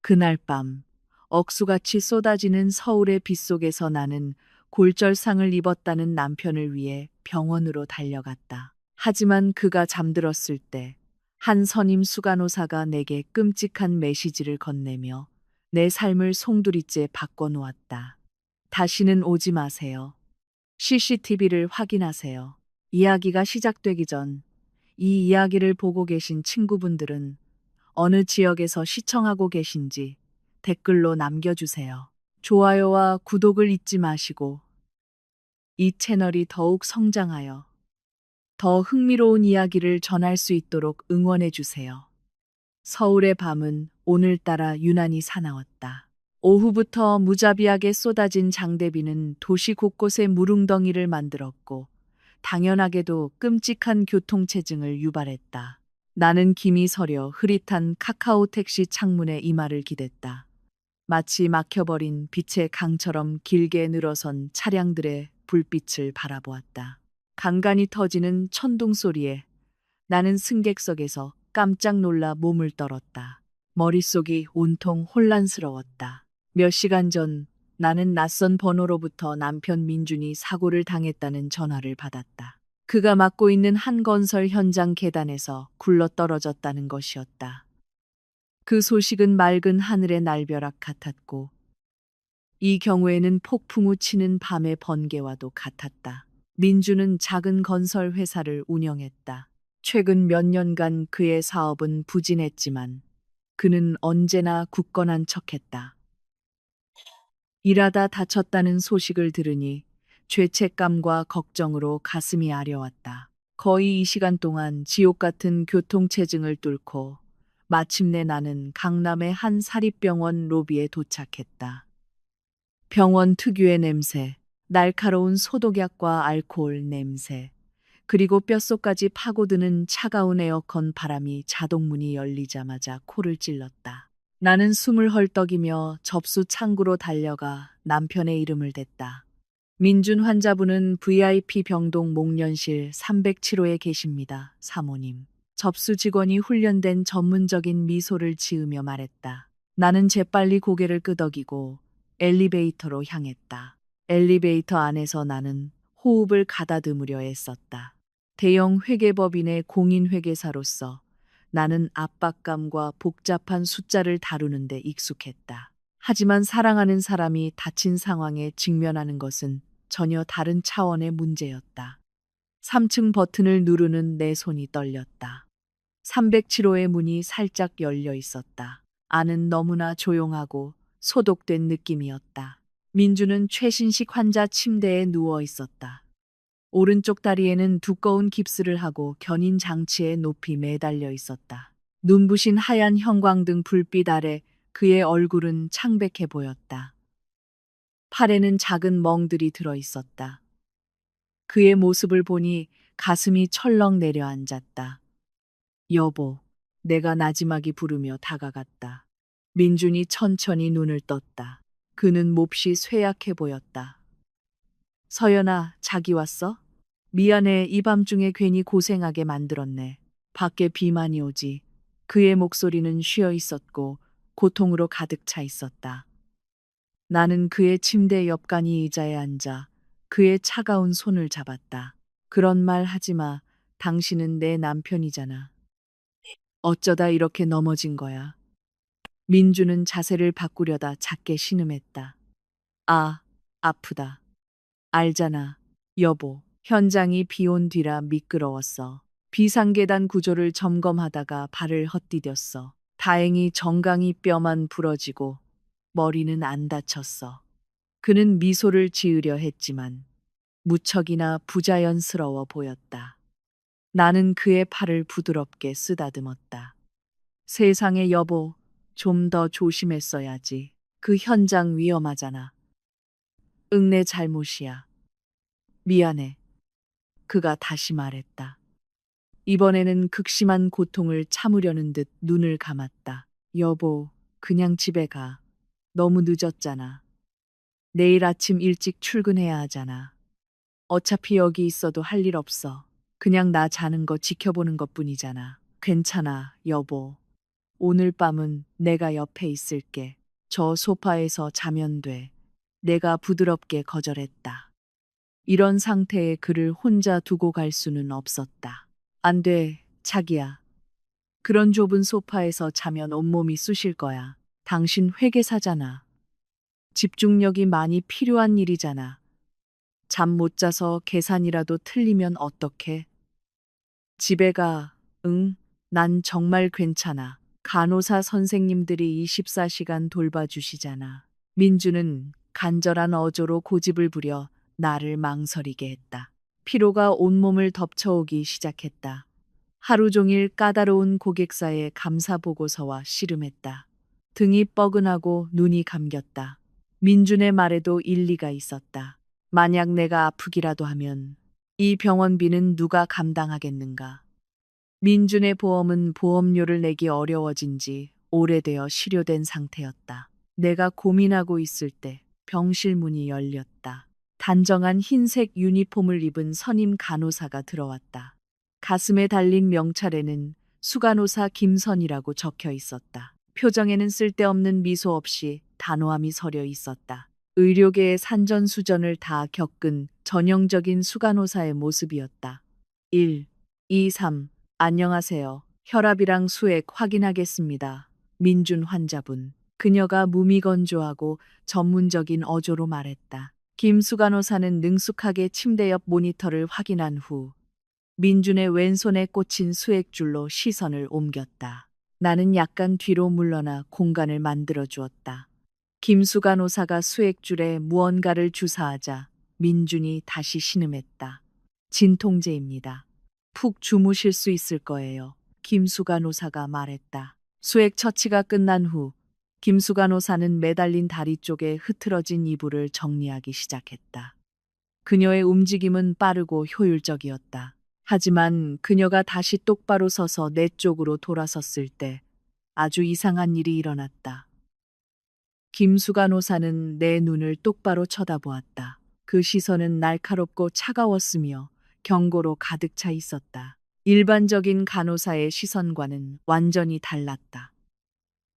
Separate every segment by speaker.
Speaker 1: 그날 밤 억수같이 쏟아지는 서울의 빗속에서 나는 골절상을 입었다는 남편을 위해 병원으로 달려갔다. 하지만 그가 잠들었을 때 한 선임 수간호사가 내게 끔찍한 메시지를 건네며 내 삶을 송두리째 바꿔놓았다. 다시는 오지 마세요. CCTV를 확인하세요. 이야기가 시작되기 전 이 이야기를 보고 계신 친구분들은 어느 지역에서 시청하고 계신지 댓글로 남겨주세요. 좋아요와 구독을 잊지 마시고 이 채널이 더욱 성장하여 더 흥미로운 이야기를 전할 수 있도록 응원해 주세요. 서울의 밤은 오늘따라 유난히 사나웠다. 오후부터 무자비하게 쏟아진 장대비는 도시 곳곳에 물웅덩이를 만들었고 당연하게도 끔찍한 교통체증을 유발했다. 나는 김이 서려 흐릿한 카카오 택시 창문에 이마를 기댔다. 마치 막혀버린 빛의 강처럼 길게 늘어선 차량들의 불빛을 바라보았다. 간간이 터지는 천둥 소리에 나는 승객석에서 깜짝 놀라 몸을 떨었다. 머릿속이 온통 혼란스러웠다. 몇 시간 전 나는 낯선 번호로부터 남편 민준이 사고를 당했다는 전화를 받았다. 그가 맡고 있는 한 건설 현장 계단에서 굴러떨어졌다는 것이었다. 그 소식은 맑은 하늘의 날벼락 같았고 이 경우에는 폭풍 우 치는 밤의 번개와도 같았다. 민주는 작은 건설 회사를 운영했다. 최근 몇 년간 그의 사업은 부진했지만 그는 언제나 굳건한 척했다. 일하다 다쳤다는 소식을 들으니 죄책감과 걱정으로 가슴이 아려왔다. 거의 이 시간 동안 지옥 같은 교통체증을 뚫고 마침내 나는 강남의 한 사립병원 로비에 도착했다. 병원 특유의 냄새, 날카로운 소독약과 알코올 냄새, 그리고 뼛속까지 파고드는 차가운 에어컨 바람이 자동문이 열리자마자 코를 찔렀다. 나는 숨을 헐떡이며 접수 창구로 달려가 남편의 이름을 댔다. 민준 환자분은 VIP 병동 목련실 307호에 계십니다, 사모님. 접수 직원이 훈련된 전문적인 미소를 지으며 말했다. 나는 재빨리 고개를 끄덕이고 엘리베이터로 향했다. 엘리베이터 안에서 나는 호흡을 가다듬으려 애썼다. 대형 회계법인의 공인회계사로서 나는 압박감과 복잡한 숫자를 다루는 데 익숙했다. 하지만 사랑하는 사람이 다친 상황에 직면하는 것은 전혀 다른 차원의 문제였다. 3층 버튼을 누르는 내 손이 떨렸다. 307호의 문이 살짝 열려 있었다. 안은 너무나 조용하고 소독된 느낌이었다. 민주는 최신식 환자 침대에 누워 있었다. 오른쪽 다리에는 두꺼운 깁스를 하고 견인 장치에 높이 매달려 있었다. 눈부신 하얀 형광등 불빛 아래 그의 얼굴은 창백해 보였다. 팔에는 작은 멍들이 들어 있었다. 그의 모습을 보니 가슴이 철렁 내려앉았다. 여보, 내가 나지막이 부르며 다가갔다. 민준이 천천히 눈을 떴다. 그는 몹시 쇠약해 보였다. 서연아, 자기 왔어? 미안해, 이 밤중에 괜히 고생하게 만들었네. 밖에 비 많이 오지. 그의 목소리는 쉬어 있었고 고통으로 가득 차 있었다. 나는 그의 침대 옆간이 의자에 앉아 그의 차가운 손을 잡았다. 그런 말 하지 마. 당신은 내 남편이잖아. 어쩌다 이렇게 넘어진 거야. 민주는 자세를 바꾸려다 작게 신음했다. 아, 아프다. 알잖아, 여보. 현장이 비온 뒤라 미끄러웠어. 비상계단 구조를 점검하다가 발을 헛디뎠어. 다행히 정강이 뼈만 부러지고 머리는 안 다쳤어. 그는 미소를 지으려 했지만 무척이나 부자연스러워 보였다. 나는 그의 팔을 부드럽게 쓰다듬었다. 세상에 여보, 좀 더 조심했어야지. 그 현장 위험하잖아. 응, 내 잘못이야. 미안해. 그가 다시 말했다. 이번에는 극심한 고통을 참으려는 듯 눈을 감았다. 여보, 그냥 집에 가. 너무 늦었잖아. 내일 아침 일찍 출근해야 하잖아. 어차피 여기 있어도 할 일 없어. 그냥 나 자는 거 지켜보는 것 뿐이잖아. 괜찮아, 여보. 오늘 밤은 내가 옆에 있을게. 저 소파에서 자면 돼. 내가 부드럽게 거절했다. 이런 상태에 그를 혼자 두고 갈 수는 없었다. 안 돼, 자기야. 그런 좁은 소파에서 자면 온몸이 쑤실 거야. 당신 회계사잖아. 집중력이 많이 필요한 일이잖아. 잠 못 자서 계산이라도 틀리면 어떡해? 집에 가. 응, 난 정말 괜찮아. 간호사 선생님들이 24시간 돌봐주시잖아. 민주는 간절한 어조로 고집을 부려 나를 망설이게 했다. 피로가 온몸을 덮쳐오기 시작했다. 하루 종일 까다로운 고객사의 감사 보고서와 씨름했다. 등이 뻐근하고 눈이 감겼다. 민준의 말에도 일리가 있었다. 만약 내가 아프기라도 하면 이 병원비는 누가 감당하겠는가? 민준의 보험은 보험료를 내기 어려워진 지 오래되어 실효된 상태였다. 내가 고민하고 있을 때 병실 문이 열렸다. 단정한 흰색 유니폼을 입은 선임 간호사가 들어왔다. 가슴에 달린 명찰에는 수간호사 김선이라고 적혀 있었다. 표정에는 쓸데없는 미소 없이 단호함이 서려 있었다. 의료계의 산전수전을 다 겪은 전형적인 수간호사의 모습이었다. 1, 2, 3. 안녕하세요. 혈압이랑 수액 확인하겠습니다. 민준 환자분. 그녀가 무미건조하고 전문적인 어조로 말했다. 김수 간호사는 능숙하게 침대 옆 모니터를 확인한 후 민준의 왼손에 꽂힌 수액줄로 시선을 옮겼다. 나는 약간 뒤로 물러나 공간을 만들어 주었다. 김수 간호사가 수액줄에 무언가를 주사하자 민준이 다시 신음했다. 진통제입니다. 푹 주무실 수 있을 거예요. 김수 간호사가 말했다. 수액 처치가 끝난 후 김수 간호사는 매달린 다리 쪽에 흐트러진 이불을 정리하기 시작했다. 그녀의 움직임은 빠르고 효율적이었다. 하지만 그녀가 다시 똑바로 서서 내 쪽으로 돌아섰을 때 아주 이상한 일이 일어났다. 김수 간호사는 내 눈을 똑바로 쳐다보았다. 그 시선은 날카롭고 차가웠으며 경고로 가득 차 있었다. 일반적인 간호사의 시선과는 완전히 달랐다.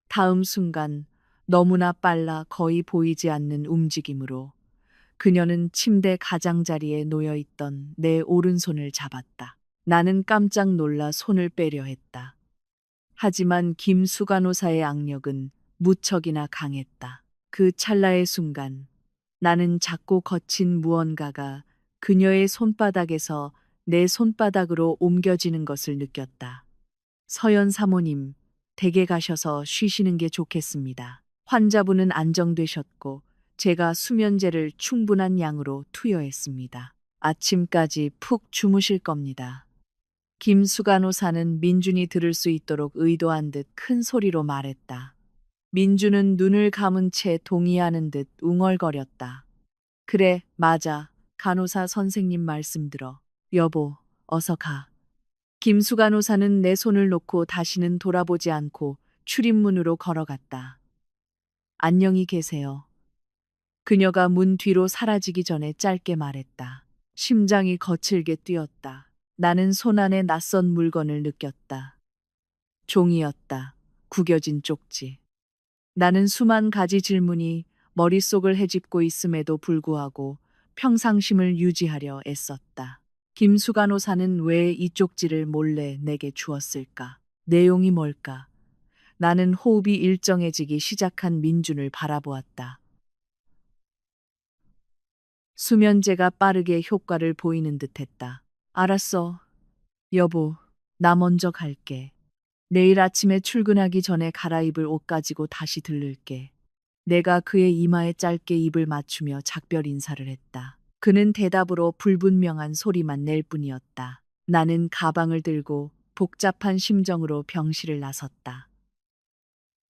Speaker 1: 다음 순간 너무나 빨라 거의 보이지 않는 움직임으로 그녀는 침대 가장자리에 놓여 있던 내 오른손을 잡았다. 나는 깜짝 놀라 손을 빼려 했다. 하지만 김수 간호사의 악력은 무척이나 강했다. 그 찰나의 순간 나는 작고 거친 무언가가 그녀의 손바닥에서 내 손바닥으로 옮겨지는 것을 느꼈다. 서연 사모님, 댁에 가셔서 쉬시는 게 좋겠습니다. 환자분은 안정되셨고 제가 수면제를 충분한 양으로 투여했습니다. 아침까지 푹 주무실 겁니다. 김수 간호사는 민준이 들을 수 있도록 의도한 듯 큰 소리로 말했다. 민준은 눈을 감은 채 동의하는 듯 웅얼거렸다. 그래, 맞아. 간호사 선생님 말씀 들어. 여보, 어서 가. 김수 간호사는 내 손을 놓고 다시는 돌아보지 않고 출입문으로 걸어갔다. 안녕히 계세요. 그녀가 문 뒤로 사라지기 전에 짧게 말했다. 심장이 거칠게 뛰었다. 나는 손안에 낯선 물건을 느꼈다. 종이였다. 구겨진 쪽지. 나는 수만 가지 질문이 머릿속을 헤집고 있음에도 불구하고 평상심을 유지하려 애썼다. 김수 간호사는 왜 이 쪽지를 몰래 내게 주었을까? 내용이 뭘까? 나는 호흡이 일정해지기 시작한 민준을 바라보았다. 수면제가 빠르게 효과를 보이는 듯했다. 알았어. 여보, 나 먼저 갈게. 내일 아침에 출근하기 전에 갈아입을 옷 가지고 다시 들를게. 내가 그의 이마에 짧게 입을 맞추며 작별 인사를 했다. 그는 대답으로 불분명한 소리만 낼 뿐이었다. 나는 가방을 들고 복잡한 심정으로 병실을 나섰다.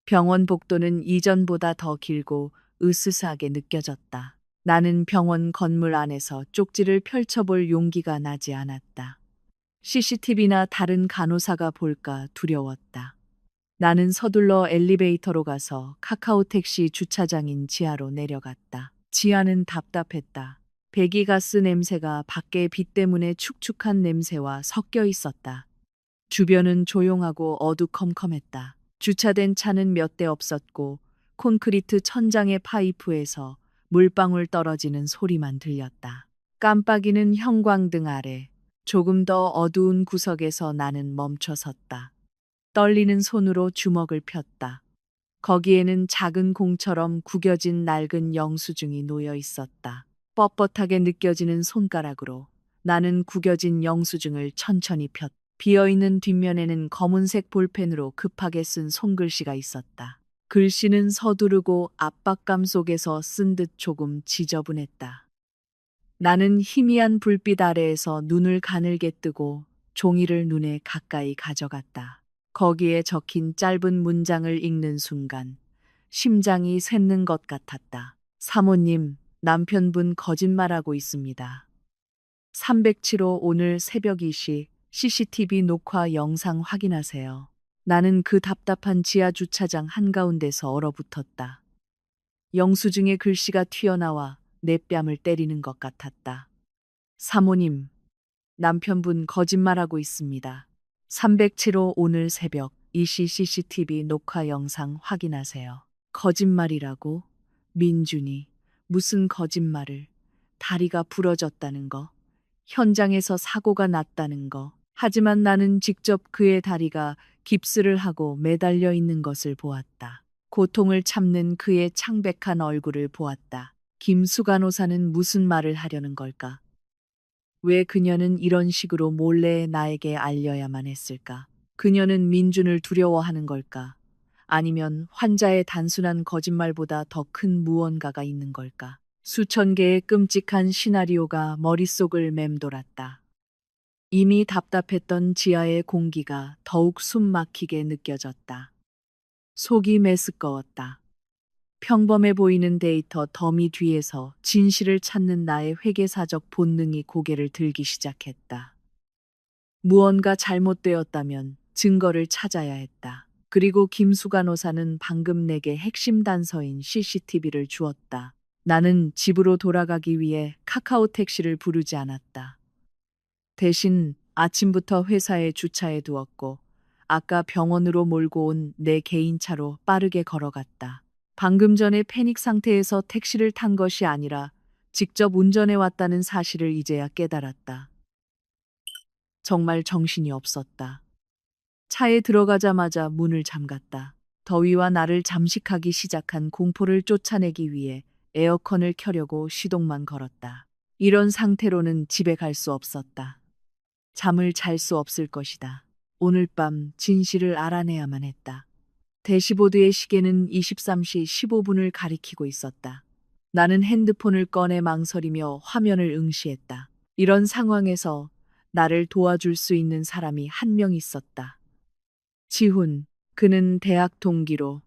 Speaker 1: 병원 복도는 이전보다 더 길고 으스스하게 느껴졌다. 나는 병원 건물 안에서 쪽지를 펼쳐볼 용기가 나지 않았다. CCTV나 다른 간호사가 볼까 두려웠다. 나는 서둘러 엘리베이터로 가서 카카오 택시 주차장인 지하로 내려갔다. 지하는 답답했다. 배기가스 냄새가 밖의 빛 때문에 축축한 냄새와 섞여 있었다. 주변은 조용하고 어두컴컴했다. 주차된 차는 몇 대 없었고 콘크리트 천장의 파이프에서 물방울 떨어지는 소리만 들렸다. 깜빡이는 형광등 아래 조금 더 어두운 구석에서 나는 멈춰 섰다. 떨리는 손으로 주먹을 폈다. 거기에는 작은 공처럼 구겨진 낡은 영수증이 놓여 있었다. 뻣뻣하게 느껴지는 손가락으로 나는 구겨진 영수증을 천천히 폈다. 비어있는 뒷면에는 검은색 볼펜으로 급하게 쓴 손글씨가 있었다. 글씨는 서두르고 압박감 속에서 쓴 듯 조금 지저분했다. 나는 희미한 불빛 아래에서 눈을 가늘게 뜨고 종이를 눈에 가까이 가져갔다. 거기에 적힌 짧은 문장을 읽는 순간 심장이 솟는 것 같았다. 사모님, 남편분 거짓말하고 있습니다. 307호 오늘 새벽 2시 CCTV 녹화 영상 확인하세요. 나는 그 답답한 지하 주차장 한가운데서 얼어붙었다. 영수증의 글씨가 튀어나와 내 뺨을 때리는 것 같았다. 사모님, 남편분 거짓말하고 있습니다. 307호 오늘 새벽 2시 CCTV 녹화 영상 확인하세요. 거짓말이라고? 민준이 무슨 거짓말을? 다리가 부러졌다는 거. 현장에서 사고가 났다는 거. 하지만 나는 직접 그의 다리가 깁스를 하고 매달려 있는 것을 보았다. 고통을 참는 그의 창백한 얼굴을 보았다. 김수 간호사는 무슨 말을 하려는 걸까? 왜 그녀는 이런 식으로 몰래 나에게 알려야만 했을까? 그녀는 민준을 두려워하는 걸까? 아니면 환자의 단순한 거짓말보다 더 큰 무언가가 있는 걸까? 수천 개의 끔찍한 시나리오가 머릿속을 맴돌았다. 이미 답답했던 지하의 공기가 더욱 숨막히게 느껴졌다. 속이 메스꺼웠다. 평범해 보이는 데이터 더미 뒤에서 진실을 찾는 나의 회계사적 본능이 고개를 들기 시작했다. 무언가 잘못되었다면 증거를 찾아야 했다. 그리고 김수 간호사는 방금 내게 핵심 단서인 CCTV를 주었다. 나는 집으로 돌아가기 위해 카카오 택시를 부르지 않았다. 대신 아침부터 회사에 주차해 두었고 아까 병원으로 몰고 온 내 개인차로 빠르게 걸어갔다. 방금 전에 패닉 상태에서 택시를 탄 것이 아니라 직접 운전해 왔다는 사실을 이제야 깨달았다. 정말 정신이 없었다. 차에 들어가자마자 문을 잠갔다. 더위와 나를 잠식하기 시작한 공포를 쫓아내기 위해 에어컨을 켜려고 시동만 걸었다. 이런 상태로는 집에 갈 수 없었다. 잠을 잘 수 없을 것이다. 오늘 밤 진실을 알아내야만 했다. 대시보드의 시계는 23시 15분을 가리키고 있었다. 나는 핸드폰을 꺼내 망설이며 화면을 응시했다. 이런 상황에서 나를 도와줄 수 있는 사람이 한 명 있었다. 지훈, 그는 대학 동기로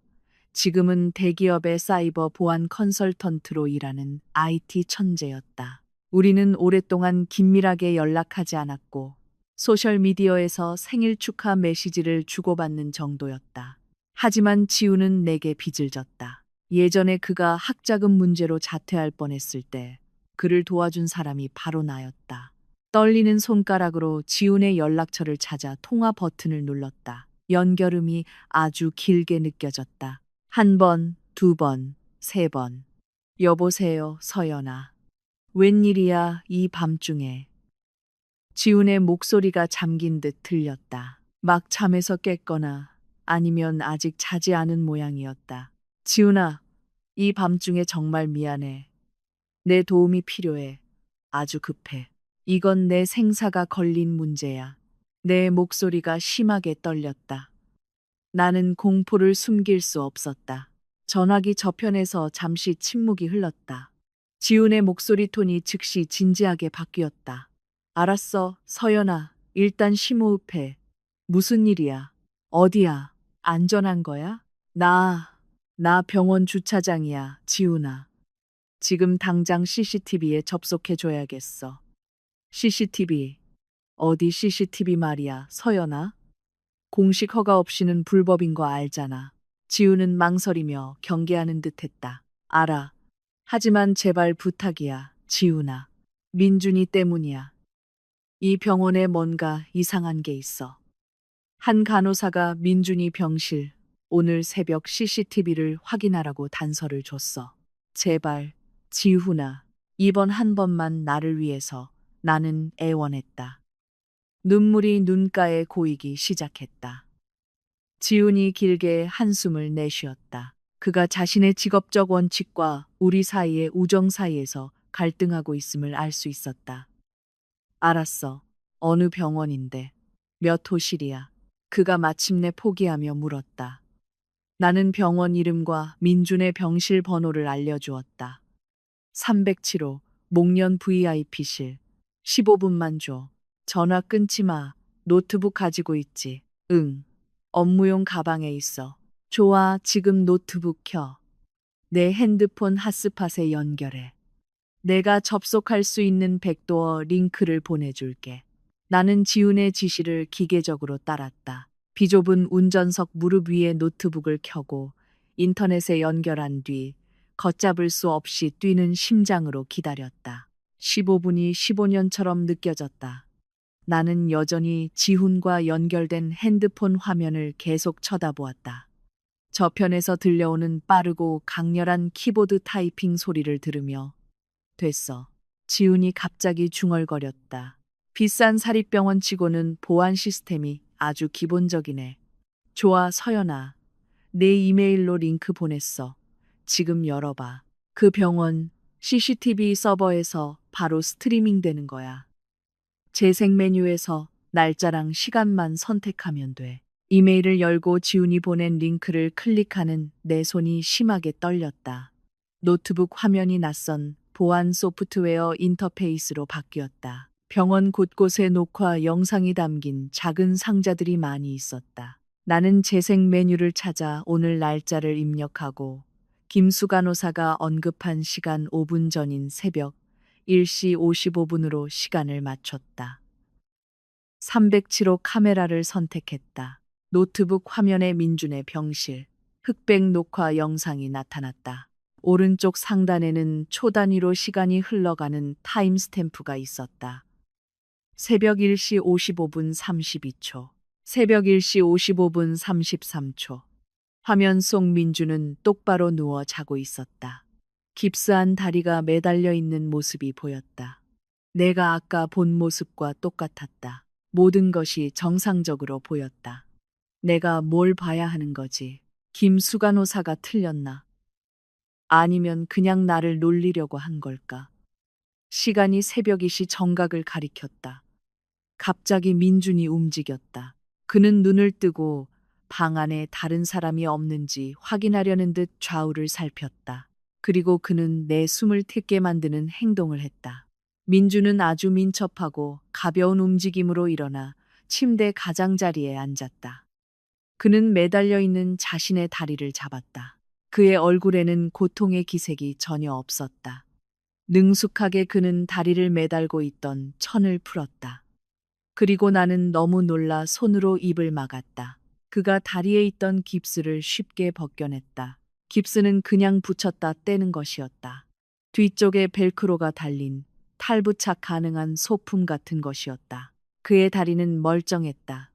Speaker 1: 지금은 대기업의 사이버 보안 컨설턴트로 일하는 IT 천재였다. 우리는 오랫동안 긴밀하게 연락하지 않았고 소셜미디어에서 생일 축하 메시지를 주고받는 정도였다. 하지만 지우는 내게 빚을 졌다. 예전에 그가 학자금 문제로 자퇴할 뻔했을 때 그를 도와준 사람이 바로 나였다. 떨리는 손가락으로 지훈의 연락처를 찾아 통화 버튼을 눌렀다. 연결음이 아주 길게 느껴졌다. 한 번, 두 번, 세 번. 여보세요, 서연아. 웬일이야, 이 밤중에. 지훈의 목소리가 잠긴 듯 들렸다. 막 잠에서 깼거나 아니면 아직 자지 않은 모양이었다. 지훈아, 이 밤중에 정말 미안해. 내 도움이 필요해. 아주 급해. 이건 내 생사가 걸린 문제야. 내 목소리가 심하게 떨렸다. 나는 공포를 숨길 수 없었다. 전화기 저편에서 잠시 침묵이 흘렀다. 지훈의 목소리 톤이 즉시 진지하게 바뀌었다. 알았어, 서연아. 일단 심호흡해. 무슨 일이야? 어디야? 안전한 거야? 나 병원 주차장이야, 지훈아. 지금 당장 CCTV에 접속해줘야겠어. CCTV. 어디 CCTV 말이야, 서연아? 공식 허가 없이는 불법인 거 알잖아. 지훈은 망설이며 경계하는 듯 했다. 알아. 하지만 제발 부탁이야, 지훈아. 민준이 때문이야. 이 병원에 뭔가 이상한 게 있어. 한 간호사가 민준이 병실, 오늘 새벽 CCTV를 확인하라고 단서를 줬어. 제발, 지훈아. 이번 한 번만 나를 위해서. 나는 애원했다. 눈물이 눈가에 고이기 시작했다. 지훈이 길게 한숨을 내쉬었다. 그가 자신의 직업적 원칙과 우리 사이의 우정 사이에서 갈등하고 있음을 알 수 있었다. 알았어. 어느 병원인데? 몇 호실이야? 그가 마침내 포기하며 물었다. 나는 병원 이름과 민준의 병실 번호를 알려주었다. 307호, 목련 VIP실. 15분만 줘. 전화 끊지 마. 노트북 가지고 있지? 응. 업무용 가방에 있어. 좋아, 지금 노트북 켜. 내 핸드폰 핫스팟에 연결해. 내가 접속할 수 있는 백도어 링크를 보내줄게. 나는 지훈의 지시를 기계적으로 따랐다. 비좁은 운전석 무릎 위에 노트북을 켜고 인터넷에 연결한 뒤 걷잡을 수 없이 뛰는 심장으로 기다렸다. 15분이 15년처럼 느껴졌다. 나는 여전히 지훈과 연결된 핸드폰 화면을 계속 쳐다보았다. 저편에서 들려오는 빠르고 강렬한 키보드 타이핑 소리를 들으며 됐어. 지훈이 갑자기 중얼거렸다. 비싼 사립병원 치고는 보안 시스템이 아주 기본적이네. 좋아, 서연아. 내 이메일로 링크 보냈어. 지금 열어봐. 그 병원 CCTV 서버에서 바로 스트리밍 되는 거야. 재생 메뉴에서 날짜랑 시간만 선택하면 돼. 이메일을 열고 지훈이 보낸 링크를 클릭하는 내 손이 심하게 떨렸다. 노트북 화면이 낯선 보안 소프트웨어 인터페이스로 바뀌었다. 병원 곳곳에 녹화 영상이 담긴 작은 상자들이 많이 있었다. 나는 재생 메뉴를 찾아 오늘 날짜를 입력하고 김수 간호사가 언급한 시간 5분 전인 새벽 1시 55분으로 시간을 맞췄다. 307호 카메라를 선택했다. 노트북 화면에 민준의 병실, 흑백 녹화 영상이 나타났다. 오른쪽 상단에는 초 단위로 시간이 흘러가는 타임스탬프가 있었다. 새벽 1시 55분 32초, 새벽 1시 55분 33초. 화면 속 민주는 똑바로 누워 자고 있었다. 깁스한 다리가 매달려 있는 모습이 보였다. 내가 아까 본 모습과 똑같았다. 모든 것이 정상적으로 보였다. 내가 뭘 봐야 하는 거지? 김수간호사가 틀렸나? 아니면 그냥 나를 놀리려고 한 걸까? 시간이 새벽이시 정각을 가리켰다. 갑자기 민준이 움직였다. 그는 눈을 뜨고 방 안에 다른 사람이 없는지 확인하려는 듯 좌우를 살폈다. 그리고 그는 내 숨을 틔게 만드는 행동을 했다. 민주는 아주 민첩하고 가벼운 움직임으로 일어나 침대 가장자리에 앉았다. 그는 매달려 있는 자신의 다리를 잡았다. 그의 얼굴에는 고통의 기색이 전혀 없었다. 능숙하게 그는 다리를 매달고 있던 천을 풀었다. 그리고 나는 너무 놀라 손으로 입을 막았다. 그가 다리에 있던 깁스를 쉽게 벗겨냈다. 깁스는 그냥 붙였다 떼는 것이었다. 뒤쪽에 벨크로가 달린 탈부착 가능한 소품 같은 것이었다. 그의 다리는 멀쩡했다.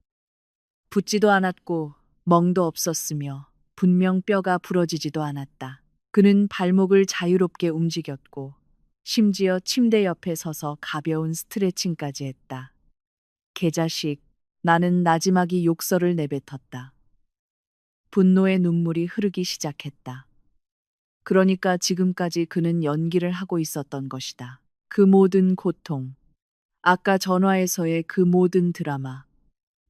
Speaker 1: 붓지도 않았고 멍도 없었으며 분명 뼈가 부러지지도 않았다. 그는 발목을 자유롭게 움직였고 심지어 침대 옆에 서서 가벼운 스트레칭까지 했다. 개자식, 나는 나지막이 욕설을 내뱉었다. 분노의 눈물이 흐르기 시작했다. 그러니까 지금까지 그는 연기를 하고 있었던 것이다. 그 모든 고통, 아까 전화에서의 그 모든 드라마,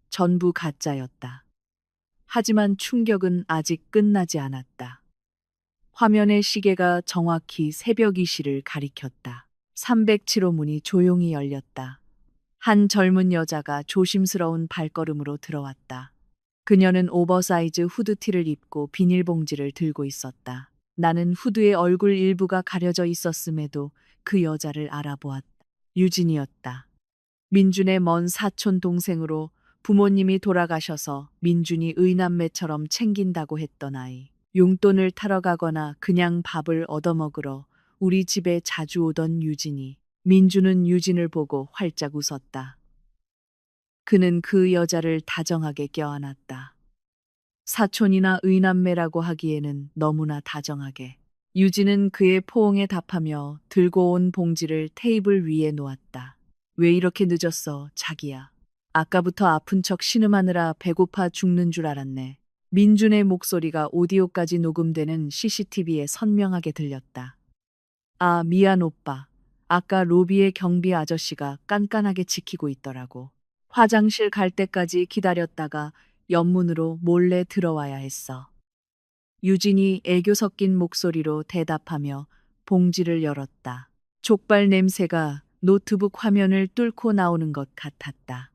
Speaker 1: 전부 가짜였다. 하지만 충격은 아직 끝나지 않았다. 화면의 시계가 정확히 새벽 2시를 가리켰다. 307호 문이 조용히 열렸다. 한 젊은 여자가 조심스러운 발걸음으로 들어왔다. 그녀는 오버사이즈 후드티를 입고 비닐봉지를 들고 있었다. 나는 후드의 얼굴 일부가 가려져 있었음에도 그 여자를 알아보았다. 유진이었다. 민준의 먼 사촌 동생으로 부모님이 돌아가셔서 민준이 의남매처럼 챙긴다고 했던 아이. 용돈을 타러 가거나 그냥 밥을 얻어먹으러 우리 집에 자주 오던 유진이. 민준은 유진을 보고 활짝 웃었다. 그는 그 여자를 다정하게 껴안았다. 사촌이나 의남매라고 하기에는 너무나 다정하게. 유진은 그의 포옹에 답하며 들고 온 봉지를 테이블 위에 놓았다. 왜 이렇게 늦었어, 자기야. 아까부터 아픈 척 신음하느라 배고파 죽는 줄 알았네. 민준의 목소리가 오디오까지 녹음되는 CCTV에 선명하게 들렸다. 아, 미안 오빠. 아까 로비의 경비 아저씨가 깐깐하게 지키고 있더라고. 화장실 갈 때까지 기다렸다가 옆문으로 몰래 들어와야 했어. 유진이 애교 섞인 목소리로 대답하며 봉지를 열었다. 족발 냄새가 노트북 화면을 뚫고 나오는 것 같았다.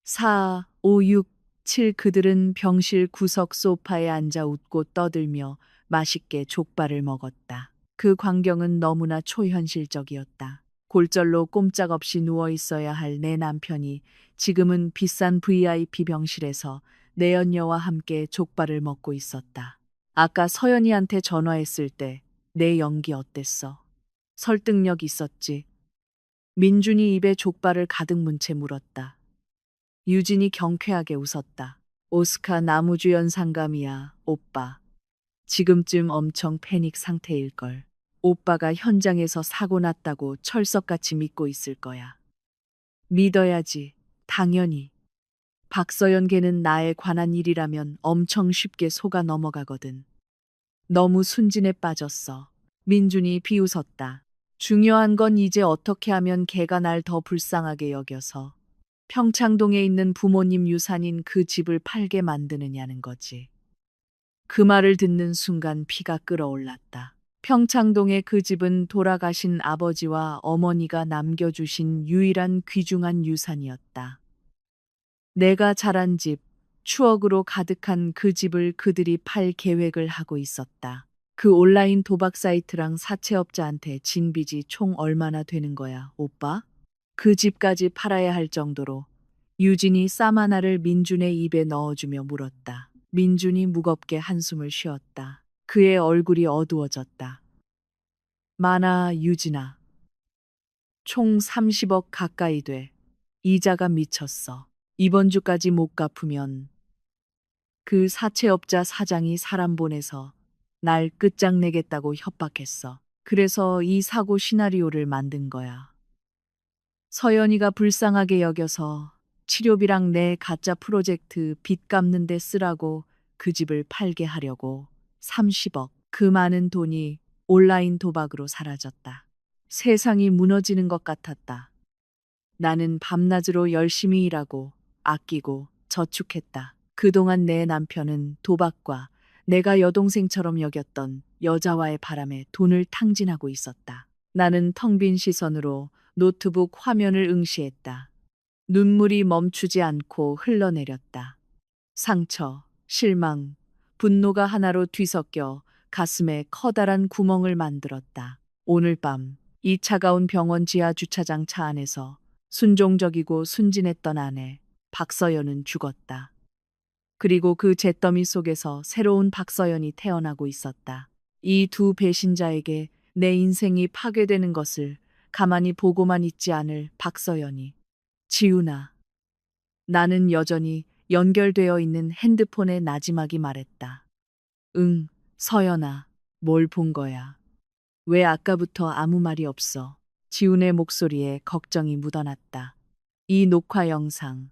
Speaker 1: 4, 5, 6, 7 그들은 병실 구석 소파에 앉아 웃고 떠들며 맛있게 족발을 먹었다. 그 광경은 너무나 초현실적이었다. 골절로 꼼짝없이 누워 있어야 할 내 남편이 지금은 비싼 VIP 병실에서 내연녀와 함께 족발을 먹고 있었다. 아까 서연이한테 전화했을 때 내 연기 어땠어? 설득력 있었지. 민준이 입에 족발을 가득 문 채 물었다. 유진이 경쾌하게 웃었다. 오스카 나무주연 상감이야, 오빠. 지금쯤 엄청 패닉 상태일걸. 오빠가 현장에서 사고 났다고 철석같이 믿고 있을 거야. 믿어야지, 당연히. 박서연 걔는 나에 관한 일이라면 엄청 쉽게 속아 넘어가거든. 너무 순진에 빠졌어. 민준이 비웃었다. 중요한 건 이제 어떻게 하면 걔가 날 더 불쌍하게 여겨서 평창동에 있는 부모님 유산인 그 집을 팔게 만드느냐는 거지. 그 말을 듣는 순간 피가 끓어올랐다. 평창동의 그 집은 돌아가신 아버지와 어머니가 남겨주신 유일한 귀중한 유산이었다. 내가 자란 집, 추억으로 가득한 그 집을 그들이 팔 계획을 하고 있었다. 그 온라인 도박 사이트랑 사채업자한테 진 빚이 총 얼마나 되는 거야, 오빠? 그 집까지 팔아야 할 정도로 유진이 쌈 하나를 민준의 입에 넣어주며 물었다. 민준이 무겁게 한숨을 쉬었다. 그의 얼굴이 어두워졌다. 많아, 유진아. 총 30억 가까이 돼. 이자가 미쳤어. 이번 주까지 못 갚으면 그 사채업자 사장이 사람 보내서 날 끝장내겠다고 협박했어. 그래서 이 사고 시나리오를 만든 거야. 서연이가 불쌍하게 여겨서 치료비랑 내 가짜 프로젝트 빚 갚는 데 쓰라고 그 집을 팔게 하려고 30억. 그 많은 돈이 온라인 도박으로 사라졌다. 세상이 무너지는 것 같았다. 나는 밤낮으로 열심히 일하고 아끼고 저축했다. 그동안 내 남편은 도박과 내가 여동생처럼 여겼던 여자와의 바람에 돈을 탕진하고 있었다. 나는 텅 빈 시선으로 노트북 화면을 응시했다. 눈물이 멈추지 않고 흘러내렸다. 상처, 실망, 분노가 하나로 뒤섞여 가슴에 커다란 구멍을 만들었다. 오늘 밤, 이 차가운 병원 지하 주차장 차 안에서 순종적이고 순진했던 아내, 박서연은 죽었다. 그리고 그 잿더미 속에서 새로운 박서연이 태어나고 있었다. 이 두 배신자에게 내 인생이 파괴되는 것을 가만히 보고만 있지 않을 박서연이. 지훈아. 나는 여전히 연결되어 있는 핸드폰의 나지막이 말했다. 응, 서연아. 뭘 본 거야? 왜 아까부터 아무 말이 없어? 지훈의 목소리에 걱정이 묻어났다. 이 녹화 영상.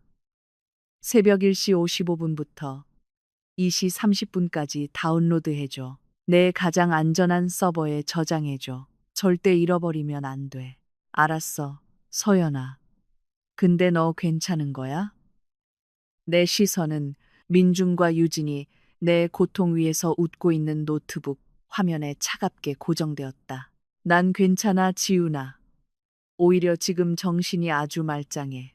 Speaker 1: 새벽 1시 55분부터 2시 30분까지 다운로드해줘. 내 가장 안전한 서버에 저장해줘. 절대 잃어버리면 안 돼. 알았어, 서연아. 근데 너 괜찮은 거야? 내 시선은 민준과 유진이 내 고통 위에서 웃고 있는 노트북 화면에 차갑게 고정되었다. 난 괜찮아, 지훈아. 오히려 지금 정신이 아주 말짱해.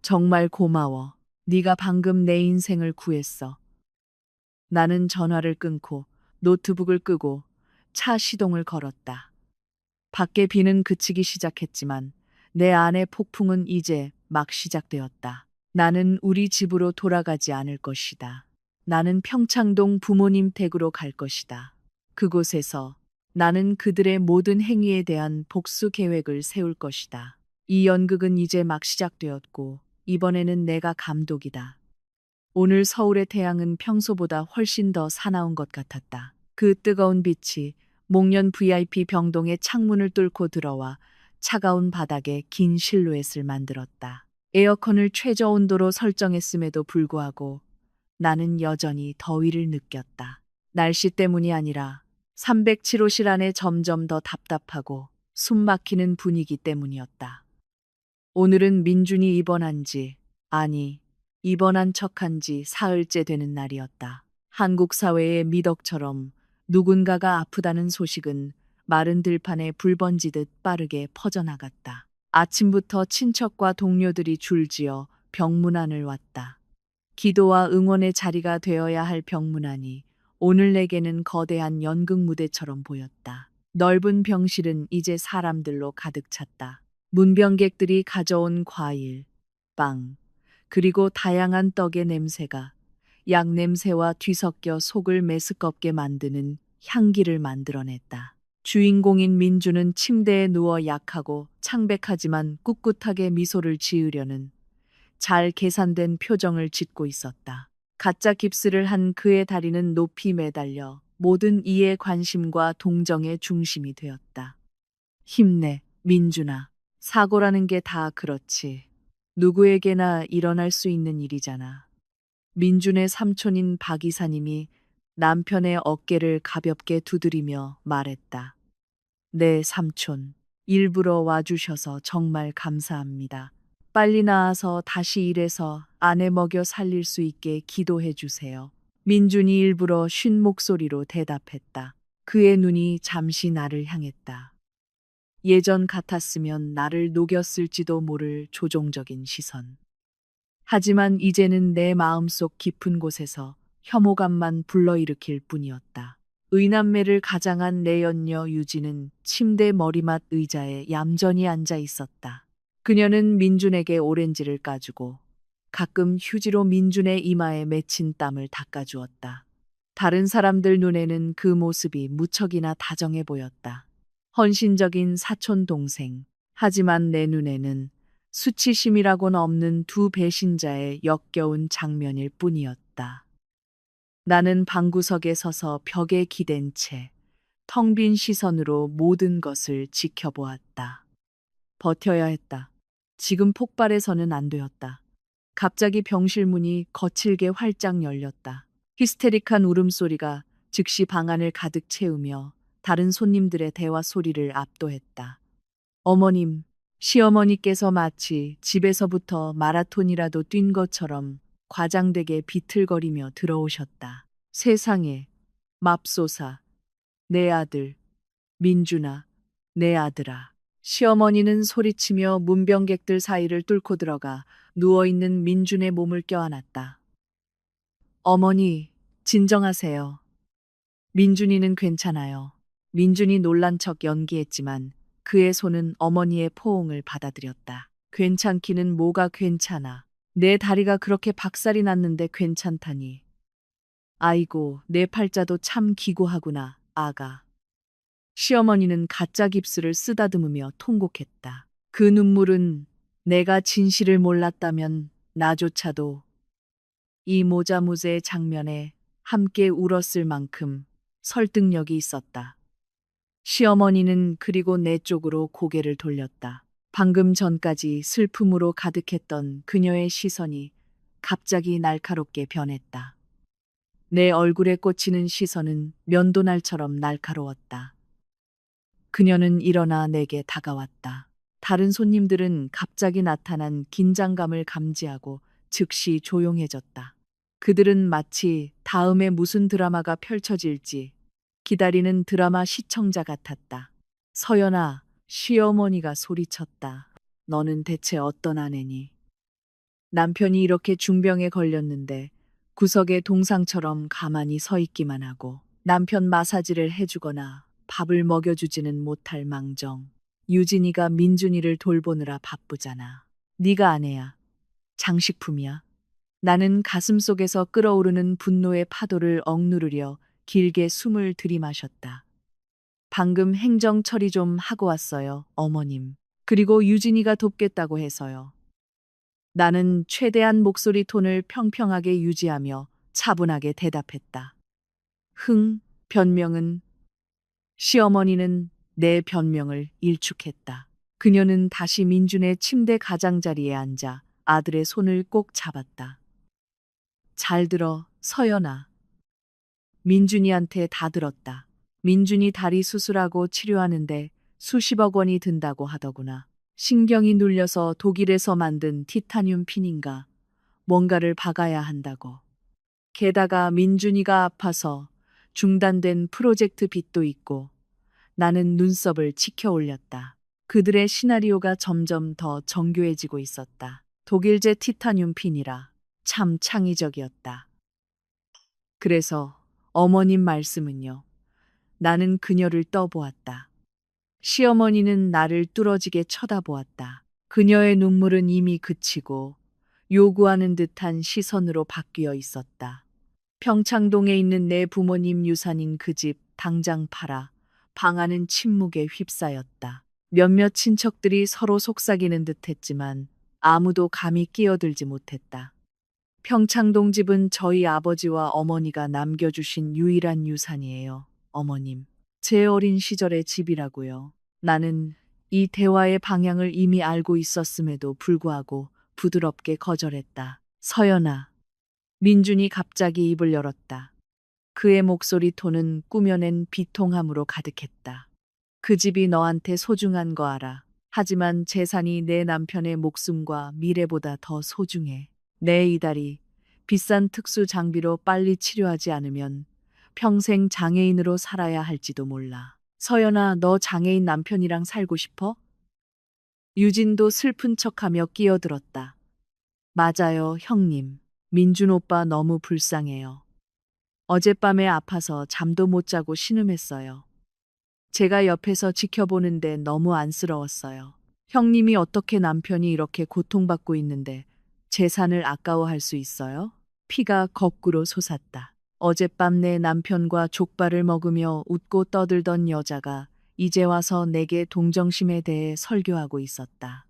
Speaker 1: 정말 고마워. 네가 방금 내 인생을 구했어. 나는 전화를 끊고 노트북을 끄고 차 시동을 걸었다. 밖에 비는 그치기 시작했지만 내 안의 폭풍은 이제 막 시작되었다. 나는 우리 집으로 돌아가지 않을 것이다. 나는 평창동 부모님 댁으로 갈 것이다. 그곳에서 나는 그들의 모든 행위에 대한 복수 계획을 세울 것이다. 이 연극은 이제 막 시작되었고 이번에는 내가 감독이다. 오늘 서울의 태양은 평소보다 훨씬 더 사나운 것 같았다. 그 뜨거운 빛이 목련 VIP 병동의 창문을 뚫고 들어와 차가운 바닥에 긴 실루엣을 만들었다. 에어컨을 최저 온도로 설정했음에도 불구하고 나는 여전히 더위를 느꼈다. 날씨 때문이 아니라 307호실 안에 점점 더 답답하고 숨 막히는 분위기 때문이었다. 오늘은 민준이 입원한 척한 지 사흘째 되는 날이었다. 한국 사회의 미덕처럼 누군가가 아프다는 소식은 마른 들판에 불 번지듯 빠르게 퍼져나갔다. 아침부터 친척과 동료들이 줄지어 병문안을 왔다. 기도와 응원의 자리가 되어야 할 병문안이 오늘 내게는 거대한 연극 무대처럼 보였다. 넓은 병실은 이제 사람들로 가득 찼다. 문병객들이 가져온 과일, 빵, 그리고 다양한 떡의 냄새가 약 냄새와 뒤섞여 속을 메스껍게 만드는 향기를 만들어냈다. 주인공인 민주는 침대에 누워 약하고 창백하지만 꿋꿋하게 미소를 지으려는 잘 계산된 표정을 짓고 있었다. 가짜 깁스를 한 그의 다리는 높이 매달려 모든 이의 관심과 동정의 중심이 되었다. 힘내, 민준아. 사고라는 게 다 그렇지. 누구에게나 일어날 수 있는 일이잖아. 민준의 삼촌인 박 이사님이 남편의 어깨를 가볍게 두드리며 말했다. 네, 삼촌. 일부러 와주셔서 정말 감사합니다. 빨리 나아서 다시 일해서 아내 먹여 살릴 수 있게 기도해 주세요. 민준이 일부러 쉰 목소리로 대답했다. 그의 눈이 잠시 나를 향했다. 예전 같았으면 나를 녹였을지도 모를 조종적인 시선. 하지만 이제는 내 마음속 깊은 곳에서 혐오감만 불러일으킬 뿐이었다. 의남매를 가장한 내연녀 유지는 침대 머리맡 의자에 얌전히 앉아 있었다. 그녀는 민준에게 오렌지를 까주고 가끔 휴지로 민준의 이마에 맺힌 땀을 닦아주었다. 다른 사람들 눈에는 그 모습이 무척이나 다정해 보였다. 헌신적인 사촌 동생. 하지만 내 눈에는 수치심이라고는 없는 두 배신자의 역겨운 장면일 뿐이었다. 나는 방구석에 서서 벽에 기댄 채 텅 빈 시선으로 모든 것을 지켜보았다. 버텨야 했다. 지금 폭발해서는 안 되었다. 갑자기 병실 문이 거칠게 활짝 열렸다. 히스테릭한 울음소리가 즉시 방 안을 가득 채우며 다른 손님들의 대화 소리를 압도했다. 어머님, 시어머니께서 마치 집에서부터 마라톤이라도 뛴 것처럼 과장되게 비틀거리며 들어오셨다. 세상에, 맙소사, 내 아들, 민준아, 내 아들아. 시어머니는 소리치며 문병객들 사이를 뚫고 들어가 누워있는 민준의 몸을 껴안았다. 어머니, 진정하세요. 민준이는 괜찮아요. 민준이 놀란 척 연기했지만 그의 손은 어머니의 포옹을 받아들였다. 괜찮기는 뭐가 괜찮아. 내 다리가 그렇게 박살이 났는데 괜찮다니. 아이고, 내 팔자도 참 기고하구나, 아가. 시어머니는 가짜 깁스를 쓰다듬으며 통곡했다. 그 눈물은 내가 진실을 몰랐다면 나조차도 이 모자무제의 장면에 함께 울었을 만큼 설득력이 있었다. 시어머니는 그리고 내 쪽으로 고개를 돌렸다. 방금 전까지 슬픔으로 가득했던 그녀의 시선이 갑자기 날카롭게 변했다. 내 얼굴에 꽂히는 시선은 면도날처럼 날카로웠다. 그녀는 일어나 내게 다가왔다. 다른 손님들은 갑자기 나타난 긴장감을 감지하고 즉시 조용해졌다. 그들은 마치 다음에 무슨 드라마가 펼쳐질지 기다리는 드라마 시청자 같았다. 서연아, 시어머니가 소리쳤다. 너는 대체 어떤 아내니? 남편이 이렇게 중병에 걸렸는데 구석에 동상처럼 가만히 서 있기만 하고 남편 마사지를 해주거나 밥을 먹여주지는 못할 망정. 유진이가 민준이를 돌보느라 바쁘잖아. 네가 아내야. 장식품이야. 나는 가슴속에서 끓어오르는 분노의 파도를 억누르려 길게 숨을 들이마셨다. 방금 행정 처리 좀 하고 왔어요, 어머님. 그리고 유진이가 돕겠다고 해서요. 나는 최대한 목소리 톤을 평평하게 유지하며 차분하게 대답했다. 변명은. 시어머니는 내 변명을 일축했다. 그녀는 다시 민준의 침대 가장자리에 앉아 아들의 손을 꼭 잡았다. 잘 들어, 서연아. 민준이한테 다 들었다. 민준이 다리 수술하고 치료하는데 수십억 원이 든다고 하더구나. 신경이 눌려서 독일에서 만든 티타늄 핀인가 뭔가를 박아야 한다고. 게다가 민준이가 아파서 중단된 프로젝트 빚도 있고. 나는 눈썹을 치켜 올렸다. 그들의 시나리오가 점점 더 정교해지고 있었다. 독일제 티타늄 핀이라 참 창의적이었다. 그래서 어머님 말씀은요. 나는 그녀를 떠보았다. 시어머니는 나를 뚫어지게 쳐다보았다. 그녀의 눈물은 이미 그치고 요구하는 듯한 시선으로 바뀌어 있었다. 평창동에 있는 내 부모님 유산인 그 집 당장 팔아. 방안은 침묵에 휩싸였다. 몇몇 친척들이 서로 속삭이는 듯 했지만 아무도 감히 끼어들지 못했다. 평창동 집은 저희 아버지와 어머니가 남겨주신 유일한 유산이에요, 어머님. 제 어린 시절의 집이라고요. 나는 이 대화의 방향을 이미 알고 있었음에도 불구하고 부드럽게 거절했다. 서연아. 민준이 갑자기 입을 열었다. 그의 목소리 톤은 꾸며낸 비통함으로 가득했다. 그 집이 너한테 소중한 거 알아. 하지만 재산이 내 남편의 목숨과 미래보다 더 소중해. 내 이달이 비싼 특수 장비로 빨리 치료하지 않으면 평생 장애인으로 살아야 할지도 몰라. 서연아, 너 장애인 남편이랑 살고 싶어? 유진도 슬픈 척하며 끼어들었다. 맞아요, 형님. 민준 오빠 너무 불쌍해요. 어젯밤에 아파서 잠도 못 자고 신음했어요. 제가 옆에서 지켜보는데 너무 안쓰러웠어요. 형님이 어떻게 남편이 이렇게 고통받고 있는데 재산을 아까워할 수 있어요? 피가 거꾸로 솟았다. 어젯밤 내 남편과 족발을 먹으며 웃고 떠들던 여자가 이제 와서 내게 동정심에 대해 설교하고 있었다.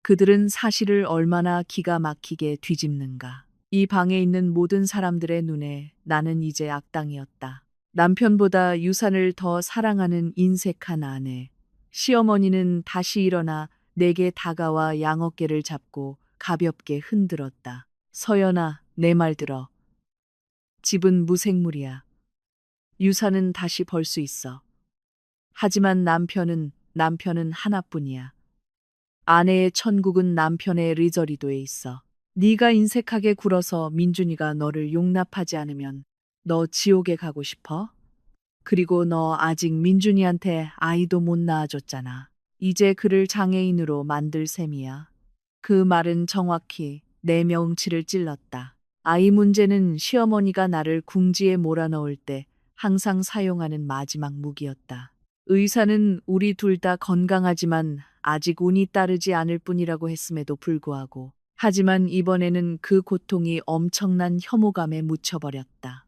Speaker 1: 그들은 사실을 얼마나 기가 막히게 뒤집는가. 이 방에 있는 모든 사람들의 눈에 나는 이제 악당이었다. 남편보다 유산을 더 사랑하는 인색한 아내. 시어머니는 다시 일어나 내게 다가와 양어깨를 잡고 가볍게 흔들었다. 서연아, 내 말 들어. 집은 무생물이야. 유산은 다시 벌 수 있어. 하지만 남편은 하나뿐이야. 아내의 천국은 남편의 리저리도에 있어. 네가 인색하게 굴어서 민준이가 너를 용납하지 않으면 너 지옥에 가고 싶어? 그리고 너 아직 민준이한테 아이도 못 낳아줬잖아. 이제 그를 장애인으로 만들 셈이야. 그 말은 정확히 내 명치를 찔렀다. 아이 문제는 시어머니가 나를 궁지에 몰아넣을 때 항상 사용하는 마지막 무기였다. 의사는 우리 둘 다 건강하지만 아직 운이 따르지 않을 뿐이라고 했음에도 불구하고 하지만 이번에는 그 고통이 엄청난 혐오감에 묻혀버렸다.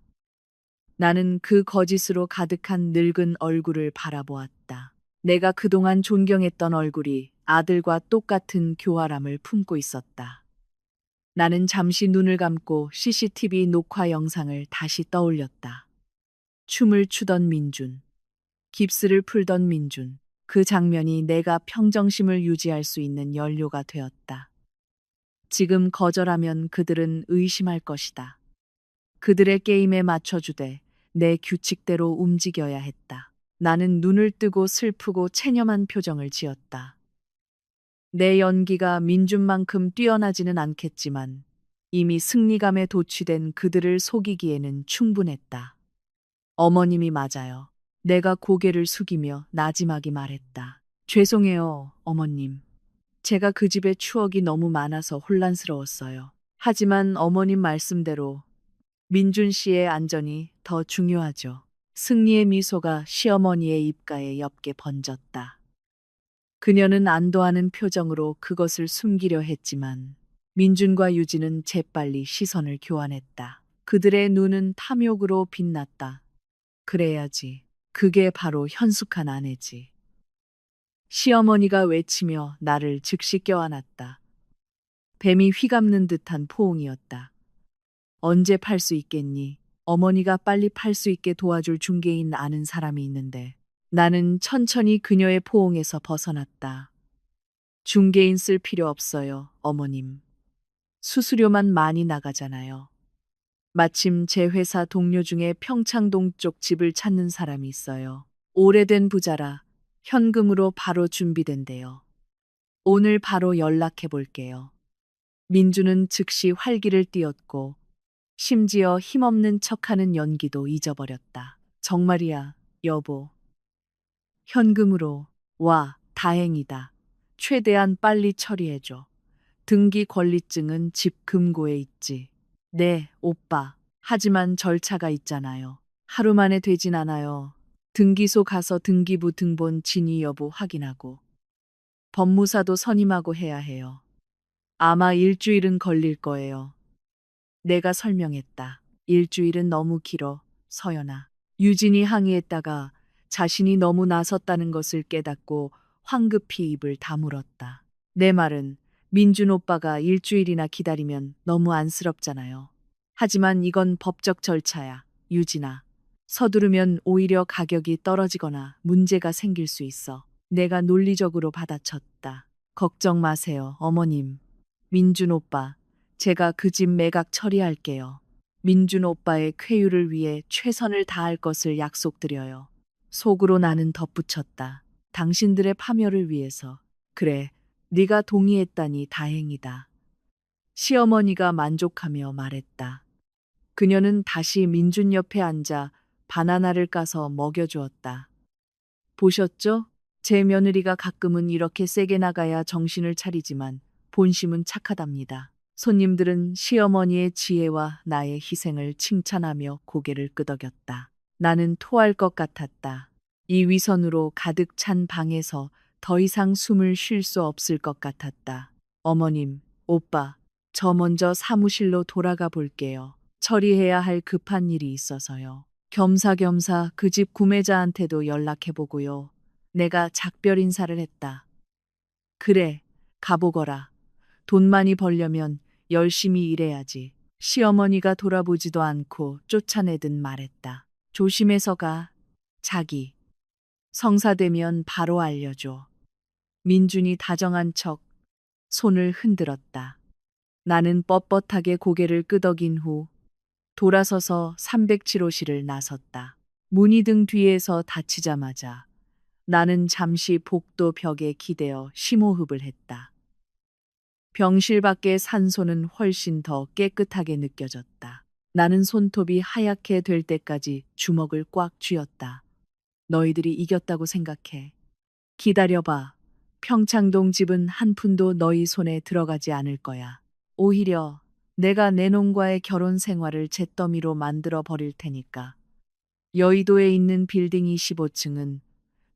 Speaker 1: 나는 그 거짓으로 가득한 늙은 얼굴을 바라보았다. 내가 그동안 존경했던 얼굴이 아들과 똑같은 교활함을 품고 있었다. 나는 잠시 눈을 감고 CCTV 녹화 영상을 다시 떠올렸다. 춤을 추던 민준, 깁스를 풀던 민준, 그 장면이 내가 평정심을 유지할 수 있는 연료가 되었다. 지금 거절하면 그들은 의심할 것이다. 그들의 게임에 맞춰주되 내 규칙대로 움직여야 했다. 나는 눈을 뜨고 슬프고 체념한 표정을 지었다. 내 연기가 민준만큼 뛰어나지는 않겠지만 이미 승리감에 도취된 그들을 속이기에는 충분했다. 어머님이 맞아요. 내가 고개를 숙이며 나지막이 말했다. 죄송해요, 어머님. 제가 그 집의 추억이 너무 많아서 혼란스러웠어요. 하지만 어머님 말씀대로 민준 씨의 안전이 더 중요하죠. 승리의 미소가 시어머니의 입가에 옅게 번졌다. 그녀는 안도하는 표정으로 그것을 숨기려 했지만 민준과 유진은 재빨리 시선을 교환했다. 그들의 눈은 탐욕으로 빛났다. 그래야지. 그게 바로 현숙한 아내지. 시어머니가 외치며 나를 즉시 껴안았다. 뱀이 휘감는 듯한 포옹이었다. 언제 팔 수 있겠니? 어머니가 빨리 팔 수 있게 도와줄 중개인 아는 사람이 있는데. 나는 천천히 그녀의 포옹에서 벗어났다. 중개인 쓸 필요 없어요, 어머님. 수수료만 많이 나가잖아요. 마침 제 회사 동료 중에 평창동 쪽 집을 찾는 사람이 있어요. 오래된 부자라 현금으로 바로 준비된대요. 오늘 바로 연락해 볼게요. 민주는 즉시 활기를 띠었고 심지어 힘없는 척하는 연기도 잊어버렸다. 정말이야, 여보. 현금으로. 와, 다행이다. 최대한 빨리 처리해줘. 등기 권리증은 집 금고에 있지. 네, 오빠. 하지만 절차가 있잖아요. 하루 만에 되진 않아요. 등기소 가서 등기부 등본 진위 여부 확인하고 법무사도 선임하고 해야 해요. 아마 일주일은 걸릴 거예요. 내가 설명했다. 일주일은 너무 길어, 서연아. 유진이 항의했다가 자신이 너무 나섰다는 것을 깨닫고 황급히 입을 다물었다. 내 말은 민준 오빠가 일주일이나 기다리면 너무 안쓰럽잖아요. 하지만 이건 법적 절차야, 유진아. 서두르면 오히려 가격이 떨어지거나 문제가 생길 수 있어. 내가 논리적으로 받아쳤다. 걱정 마세요, 어머님. 민준 오빠, 제가 그 집 매각 처리할게요. 민준 오빠의 쾌유를 위해 최선을 다할 것을 약속드려요. 속으로 나는 덧붙였다. 당신들의 파멸을 위해서. 그래, 네가 동의했다니 다행이다. 시어머니가 만족하며 말했다. 그녀는 다시 민준 옆에 앉아 바나나를 까서 먹여주었다. 보셨죠? 제 며느리가 가끔은 이렇게 세게 나가야 정신을 차리지만 본심은 착하답니다. 손님들은 시어머니의 지혜와 나의 희생을 칭찬하며 고개를 끄덕였다. 나는 토할 것 같았다. 이 위선으로 가득 찬 방에서 더 이상 숨을 쉴 수 없을 것 같았다. 어머님, 오빠, 저 먼저 사무실로 돌아가 볼게요. 처리해야 할 급한 일이 있어서요. 겸사겸사 그 집 구매자한테도 연락해보고요. 내가 작별 인사를 했다. 그래, 가보거라. 돈 많이 벌려면 열심히 일해야지. 시어머니가 돌아보지도 않고 쫓아내듯 말했다. 조심해서 가. 자기. 성사되면 바로 알려줘. 민준이 다정한 척 손을 흔들었다. 나는 뻣뻣하게 고개를 끄덕인 후 돌아서서 307호실을 나섰다. 문이 등 뒤에서 닫히자마자 나는 잠시 복도 벽에 기대어 심호흡을 했다. 병실 밖의 산소는 훨씬 더 깨끗하게 느껴졌다. 나는 손톱이 하얗게 될 때까지 주먹을 꽉 쥐었다. 너희들이 이겼다고 생각해. 기다려봐. 평창동 집은 한 푼도 너희 손에 들어가지 않을 거야. 오히려 내가 내 놈과의 결혼 생활을 잿더미로 만들어 버릴 테니까. 여의도에 있는 빌딩 25층은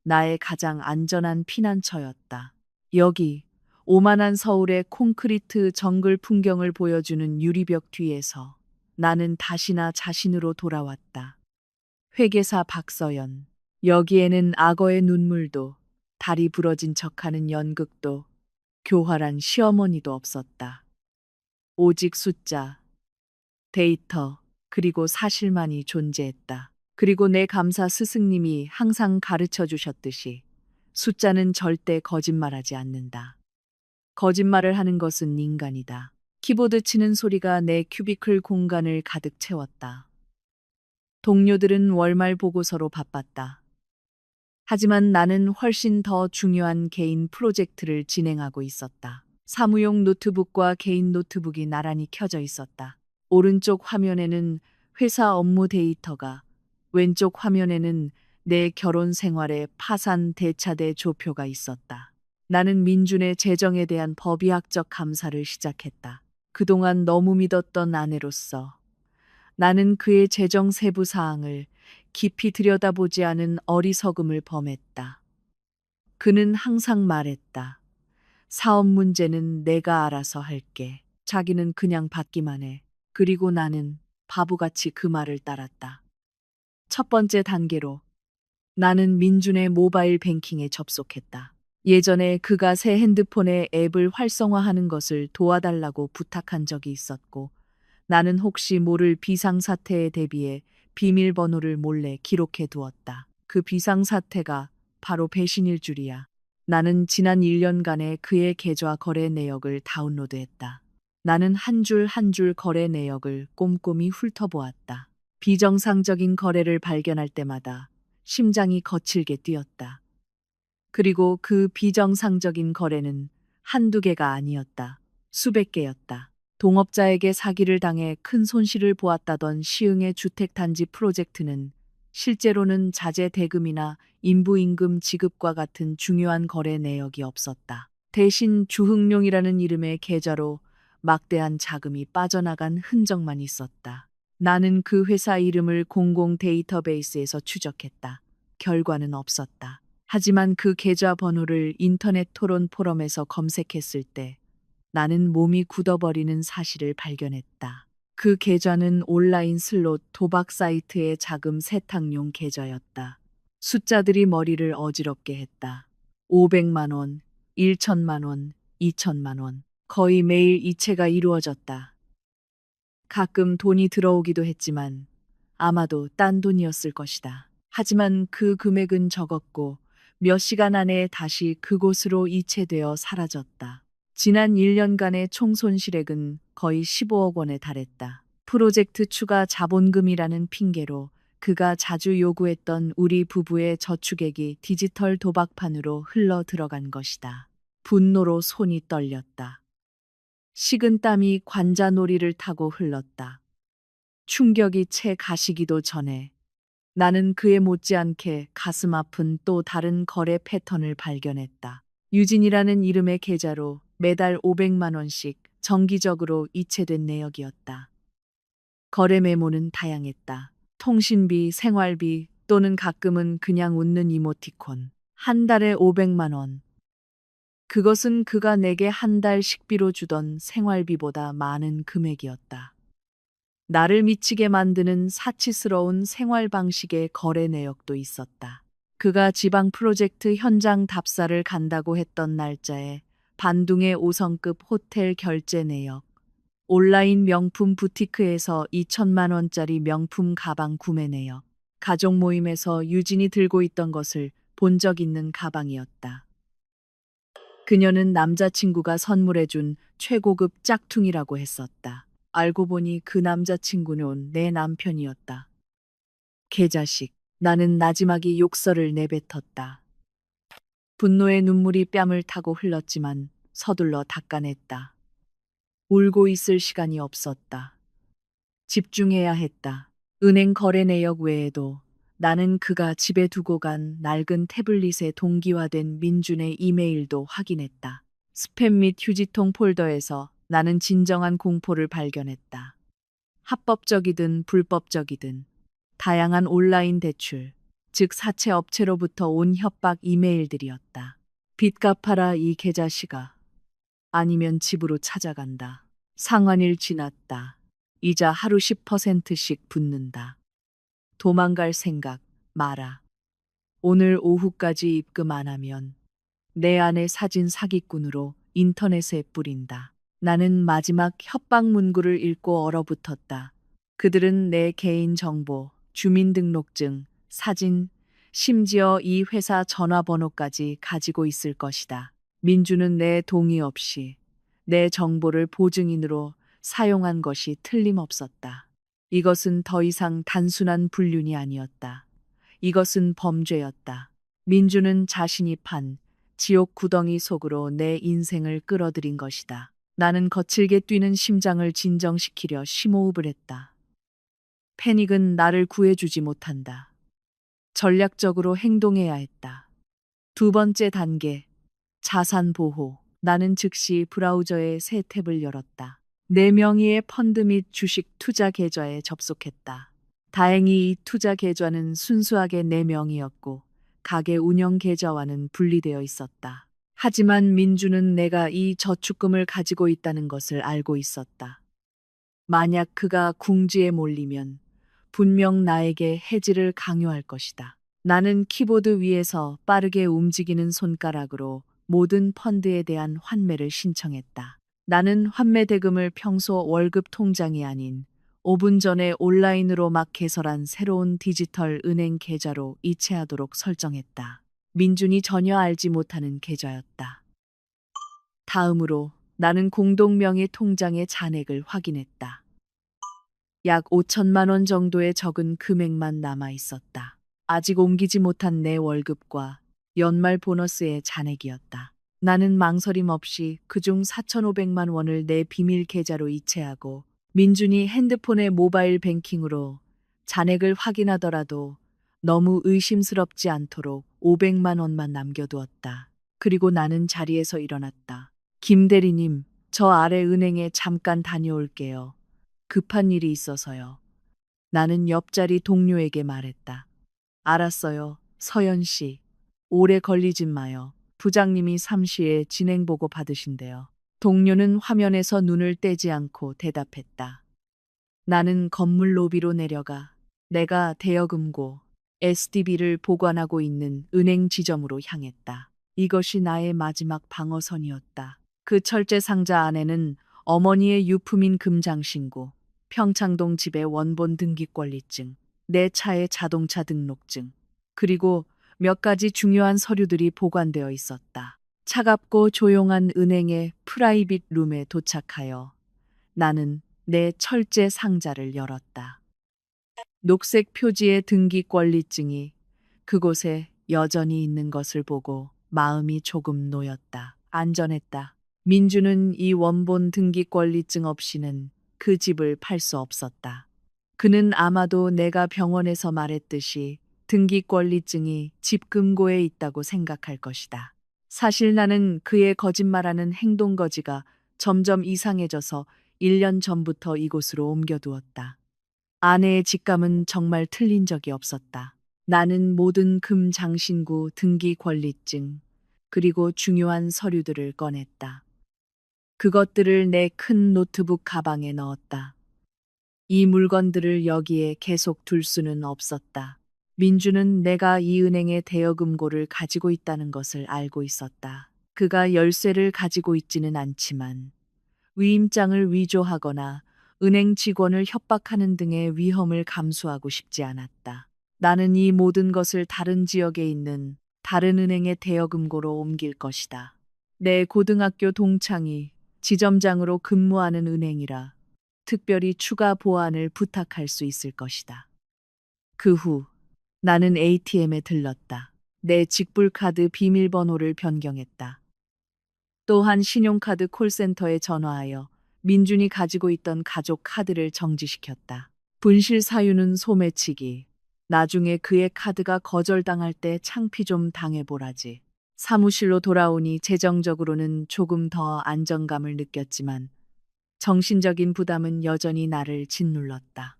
Speaker 1: 나의 가장 안전한 피난처였다. 여기 오만한 서울의 콘크리트 정글 풍경을 보여주는 유리벽 뒤에서 나는 다시나 자신으로 돌아왔다. 회계사 박서연. 여기에는 악어의 눈물도, 다리 부러진 척하는 연극도, 교활한 시어머니도 없었다. 오직 숫자, 데이터, 그리고 사실만이 존재했다. 그리고 내 감사 스승님이 항상 가르쳐 주셨듯이 숫자는 절대 거짓말하지 않는다. 거짓말을 하는 것은 인간이다. 키보드 치는 소리가 내 큐비클 공간을 가득 채웠다. 동료들은 월말 보고서로 바빴다. 하지만 나는 훨씬 더 중요한 개인 프로젝트를 진행하고 있었다. 사무용 노트북과 개인 노트북이 나란히 켜져 있었다. 오른쪽 화면에는 회사 업무 데이터가, 왼쪽 화면에는 내 결혼 생활의 파산 대차대 조표가 있었다. 나는 민준의 재정에 대한 법의학적 감사를 시작했다. 그동안 너무 믿었던 아내로서 나는 그의 재정 세부 사항을 깊이 들여다보지 않은 어리석음을 범했다. 그는 항상 말했다. 사업 문제는 내가 알아서 할게. 자기는 그냥 받기만 해. 그리고 나는 바보같이 그 말을 따랐다. 첫 번째 단계로 나는 민준의 모바일 뱅킹에 접속했다. 예전에 그가 새 핸드폰에 앱을 활성화하는 것을 도와달라고 부탁한 적이 있었고, 나는 혹시 모를 비상사태에 대비해 비밀번호를 몰래 기록해 두었다. 그 비상사태가 바로 배신일 줄이야. 나는 지난 1년간의 그의 계좌 거래 내역을 다운로드했다. 나는 한 줄 한 줄 거래 내역을 꼼꼼히 훑어보았다. 비정상적인 거래를 발견할 때마다 심장이 거칠게 뛰었다. 그리고 그 비정상적인 거래는 한두 개가 아니었다. 수백 개였다. 동업자에게 사기를 당해 큰 손실을 보았다던 시흥의 주택단지 프로젝트는 실제로는 자재 대금이나 인부임금 지급과 같은 중요한 거래 내역이 없었다. 대신 주흥룡이라는 이름의 계좌로 막대한 자금이 빠져나간 흔적만 있었다. 나는 그 회사 이름을 공공 데이터베이스에서 추적했다. 결과는 없었다. 하지만 그 계좌 번호를 인터넷 토론 포럼에서 검색했을 때 나는 몸이 굳어버리는 사실을 발견했다. 그 계좌는 온라인 슬롯 도박 사이트의 자금 세탁용 계좌였다. 숫자들이 머리를 어지럽게 했다. 500만 원, 1천만 원, 2천만 원. 거의 매일 이체가 이루어졌다. 가끔 돈이 들어오기도 했지만 아마도 딴 돈이었을 것이다. 하지만 그 금액은 적었고 몇 시간 안에 다시 그곳으로 이체되어 사라졌다. 지난 1년간의 총 손실액은 거의 15억 원에 달했다. 프로젝트 추가 자본금이라는 핑계로 그가 자주 요구했던 우리 부부의 저축액이 디지털 도박판으로 흘러 들어간 것이다. 분노로 손이 떨렸다. 식은 땀이 관자놀이를 타고 흘렀다. 충격이 채 가시기도 전에 나는 그에 못지않게 가슴 아픈 또 다른 거래 패턴을 발견했다. 유진이라는 이름의 계좌로 매달 500만 원씩 정기적으로 이체된 내역이었다. 거래 메모는 다양했다. 통신비, 생활비 또는 가끔은 그냥 웃는 이모티콘. 한 달에 500만 원. 그것은 그가 내게 한 달 식비로 주던 생활비보다 많은 금액이었다. 나를 미치게 만드는 사치스러운 생활 방식의 거래 내역도 있었다. 그가 지방 프로젝트 현장 답사를 간다고 했던 날짜에 반둥의 5성급 호텔 결제 내역, 온라인 명품 부티크에서 2천만 원짜리 명품 가방 구매 내역, 가족 모임에서 유진이 들고 있던 것을 본 적 있는 가방이었다. 그녀는 남자친구가 선물해준 최고급 짝퉁이라고 했었다. 알고 보니 그 남자친구는 내 남편이었다. 개자식. 나는 나지막이 욕설을 내뱉었다. 분노의 눈물이 뺨을 타고 흘렀지만 서둘러 닦아냈다. 울고 있을 시간이 없었다. 집중해야 했다. 은행 거래 내역 외에도 나는 그가 집에 두고 간 낡은 태블릿에 동기화된 민준의 이메일도 확인했다. 스팸 및 휴지통 폴더에서 나는 진정한 공포를 발견했다. 합법적이든 불법적이든 다양한 온라인 대출, 즉 사채 업체로부터 온 협박 이메일들이었다. 빚 갚아라 이 계좌시가. 아니면 집으로 찾아간다. 상환일 지났다. 이자 하루 10%씩 붙는다. 도망갈 생각 마라. 오늘 오후까지 입금 안 하면 내 아내 사진 사기꾼으로 인터넷에 뿌린다. 나는 마지막 협박 문구를 읽고 얼어붙었다. 그들은 내 개인 정보, 주민등록증, 사진, 심지어 이 회사 전화번호까지 가지고 있을 것이다. 민주는 내 동의 없이 내 정보를 보증인으로 사용한 것이 틀림없었다. 이것은 더 이상 단순한 불륜이 아니었다. 이것은 범죄였다. 민주는 자신이 판 지옥 구덩이 속으로 내 인생을 끌어들인 것이다. 나는 거칠게 뛰는 심장을 진정시키려 심호흡을 했다. 패닉은 나를 구해주지 못한다. 전략적으로 행동해야 했다. 두 번째 단계, 자산 보호. 나는 즉시 브라우저에 새 탭을 열었다. 내 명의의 펀드 및 주식 투자 계좌에 접속했다. 다행히 이 투자 계좌는 순수하게 내 명의였고 가게 운영 계좌와는 분리되어 있었다. 하지만 민주는 내가 이 저축금을 가지고 있다는 것을 알고 있었다. 만약 그가 궁지에 몰리면 분명 나에게 해지를 강요할 것이다. 나는 키보드 위에서 빠르게 움직이는 손가락으로 모든 펀드에 대한 환매를 신청했다. 나는 환매 대금을 평소 월급 통장이 아닌 5분 전에 온라인으로 막 개설한 새로운 디지털 은행 계좌로 이체하도록 설정했다. 민준이 전혀 알지 못하는 계좌였다. 다음으로 나는 공동명의 통장의 잔액을 확인했다. 약 5천만 원 정도의 적은 금액만 남아 있었다. 아직 옮기지 못한 내 월급과 연말 보너스의 잔액이었다. 나는 망설임 없이 그중 4,500만 원을 내 비밀 계좌로 이체하고 민준이 핸드폰의 모바일 뱅킹으로 잔액을 확인하더라도 너무 의심스럽지 않도록 500만 원만 남겨두었다. 그리고 나는 자리에서 일어났다. 김 대리님, 저 아래 은행에 잠깐 다녀올게요. 급한 일이 있어서요. 나는 옆자리 동료에게 말했다. 알았어요, 서연 씨. 오래 걸리진 마요. 부장님이 잠시에 진행 보고 받으신대요. 동료는 화면에서 눈을 떼지 않고 대답했다. 나는 건물 로비로 내려가 내가 대여금고 SDB를 보관하고 있는 은행 지점으로 향했다. 이것이 나의 마지막 방어선이었다. 그 철제 상자 안에는 어머니의 유품인 금장신고, 평창동 집의 원본 등기권리증, 내 차의 자동차 등록증, 그리고 몇 가지 중요한 서류들이 보관되어 있었다. 차갑고 조용한 은행의 프라이빗 룸에 도착하여 나는 내 철제 상자를 열었다. 녹색 표지의 등기권리증이 그곳에 여전히 있는 것을 보고 마음이 조금 놓였다. 안전했다. 민주는 이 원본 등기권리증 없이는 그 집을 팔 수 없었다. 그는 아마도 내가 병원에서 말했듯이 등기권리증이 집 금고에 있다고 생각할 것이다. 사실 나는 그의 거짓말하는 행동거지가 점점 이상해져서 1년 전부터 이곳으로 옮겨두었다. 아내의 직감은 정말 틀린 적이 없었다. 나는 모든 금 장신구 등기 권리증, 그리고 중요한 서류들을 꺼냈다. 그것들을 내 큰 노트북 가방에 넣었다. 이 물건들을 여기에 계속 둘 수는 없었다. 민주는 내가 이 은행의 대여금고를 가지고 있다는 것을 알고 있었다. 그가 열쇠를 가지고 있지는 않지만 위임장을 위조하거나 은행 직원을 협박하는 등의 위험을 감수하고 싶지 않았다. 나는 이 모든 것을 다른 지역에 있는 다른 은행의 대여금고로 옮길 것이다. 내 고등학교 동창이 지점장으로 근무하는 은행이라 특별히 추가 보안을 부탁할 수 있을 것이다. 그 후 나는 ATM에 들렀다. 내 직불카드 비밀번호를 변경했다. 또한 신용카드 콜센터에 전화하여 민준이 가지고 있던 가족 카드를 정지시켰다. 분실 사유는 소매치기. 나중에 그의 카드가 거절당할 때 창피 좀 당해보라지. 사무실로 돌아오니 재정적으로는 조금 더 안정감을 느꼈지만 정신적인 부담은 여전히 나를 짓눌렀다.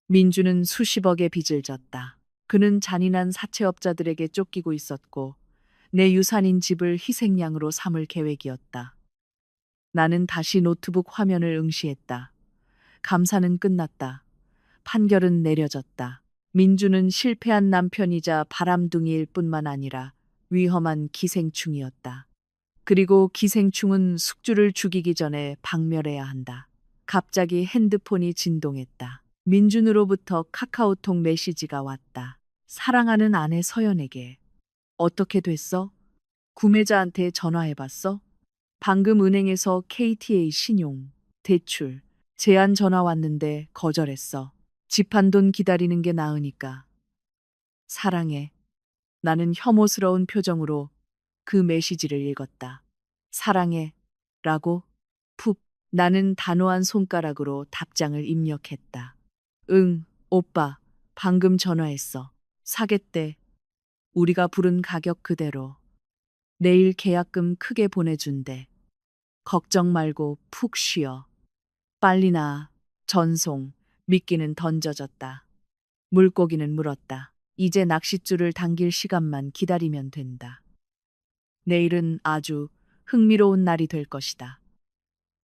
Speaker 1: 민주는 수십억의 빚을 졌다. 그는 잔인한 사채업자들에게 쫓기고 있었고 내 유산인 집을 희생양으로 삼을 계획이었다. 나는 다시 노트북 화면을 응시했다. 감사는 끝났다. 판결은 내려졌다. 민주는 실패한 남편이자 바람둥이일 뿐만 아니라 위험한 기생충이었다. 그리고 기생충은 숙주를 죽이기 전에 박멸해야 한다. 갑자기 핸드폰이 진동했다. 민준으로부터 카카오톡 메시지가 왔다. 사랑하는 아내 서연에게. 어떻게 됐어? 구매자한테 전화해봤어? 방금 은행에서 KTA 신용, 대출, 제한 전화 왔는데 거절했어. 집 한 돈 기다리는 게 나으니까. 사랑해. 나는 혐오스러운 표정으로 그 메시지를 읽었다. 사랑해. 라고 푹. 나는 단호한 손가락으로 답장을 입력했다. 응, 오빠. 방금 전화했어. 사겠대. 우리가 부른 가격 그대로. 내일 계약금 크게 보내준대. 걱정 말고 푹 쉬어. 빨리 나. 전송. 미끼는 던져졌다. 물고기는 물었다. 이제 낚싯줄을 당길 시간만 기다리면 된다. 내일은 아주 흥미로운 날이 될 것이다.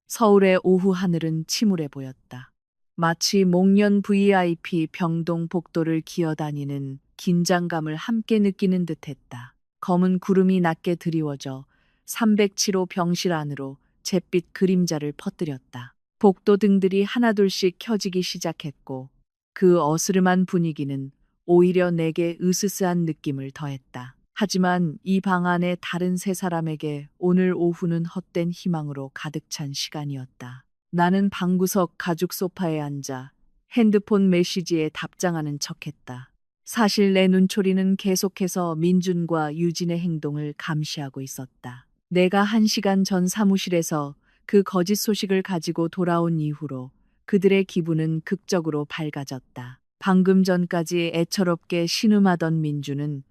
Speaker 1: 서울의 오후 하늘은 침울해 보였다. 마치 목련 VIP 병동 복도를 기어다니는 긴장감을 함께 느끼는 듯했다. 검은 구름이 낮게 드리워져 307호 병실 안으로 잿빛 그림자를 퍼뜨렸다. 복도등들이 하나둘씩 켜지기 시작했고 그 어스름한 분위기는 오히려 내게 으스스한 느낌을 더했다. 하지만 이 방 안에 다른 세 사람에게 오늘 오후는 헛된 희망으로 가득 찬 시간이었다. 나는 방구석 가죽 소파에 앉아 핸드폰 메시지에 답장하는 척했다. 사실 내 눈초리는 계속해서 민준과 유진의 행동을 감시하고 있었다. 내가 1시간 전 사무실에서 그 거짓 소식을 가지고 돌아온 이후로 그들의 기분은 극적으로 밝아졌다. 방금 전까지 애처롭게 신음하던 민주는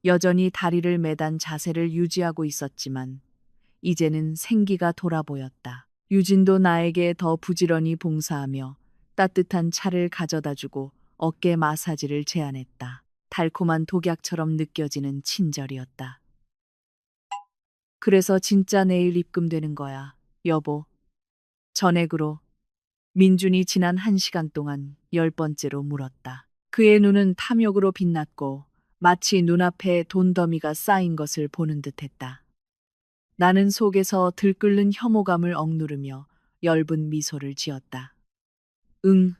Speaker 1: 여전히 다리를 매단 자세를 유지하고 있었지만 이제는 생기가 돌아 보였다. 유진도 나에게 더 부지런히 봉사하며 따뜻한 차를 가져다 주고 어깨 마사지를 제안했다. 달콤한 독약처럼 느껴지는 친절이었다. 그래서 진짜 내일 입금되는 거야, 여보. 전액으로. 민준이 지난 1시간 동안 10번째로 물었다. 그의 눈은 탐욕으로 빛났고 마치 눈앞에 돈더미가 쌓인 것을 보는 듯했다. 나는 속에서 들끓는 혐오감을 억누르며 엷은 미소를 지었다. 응,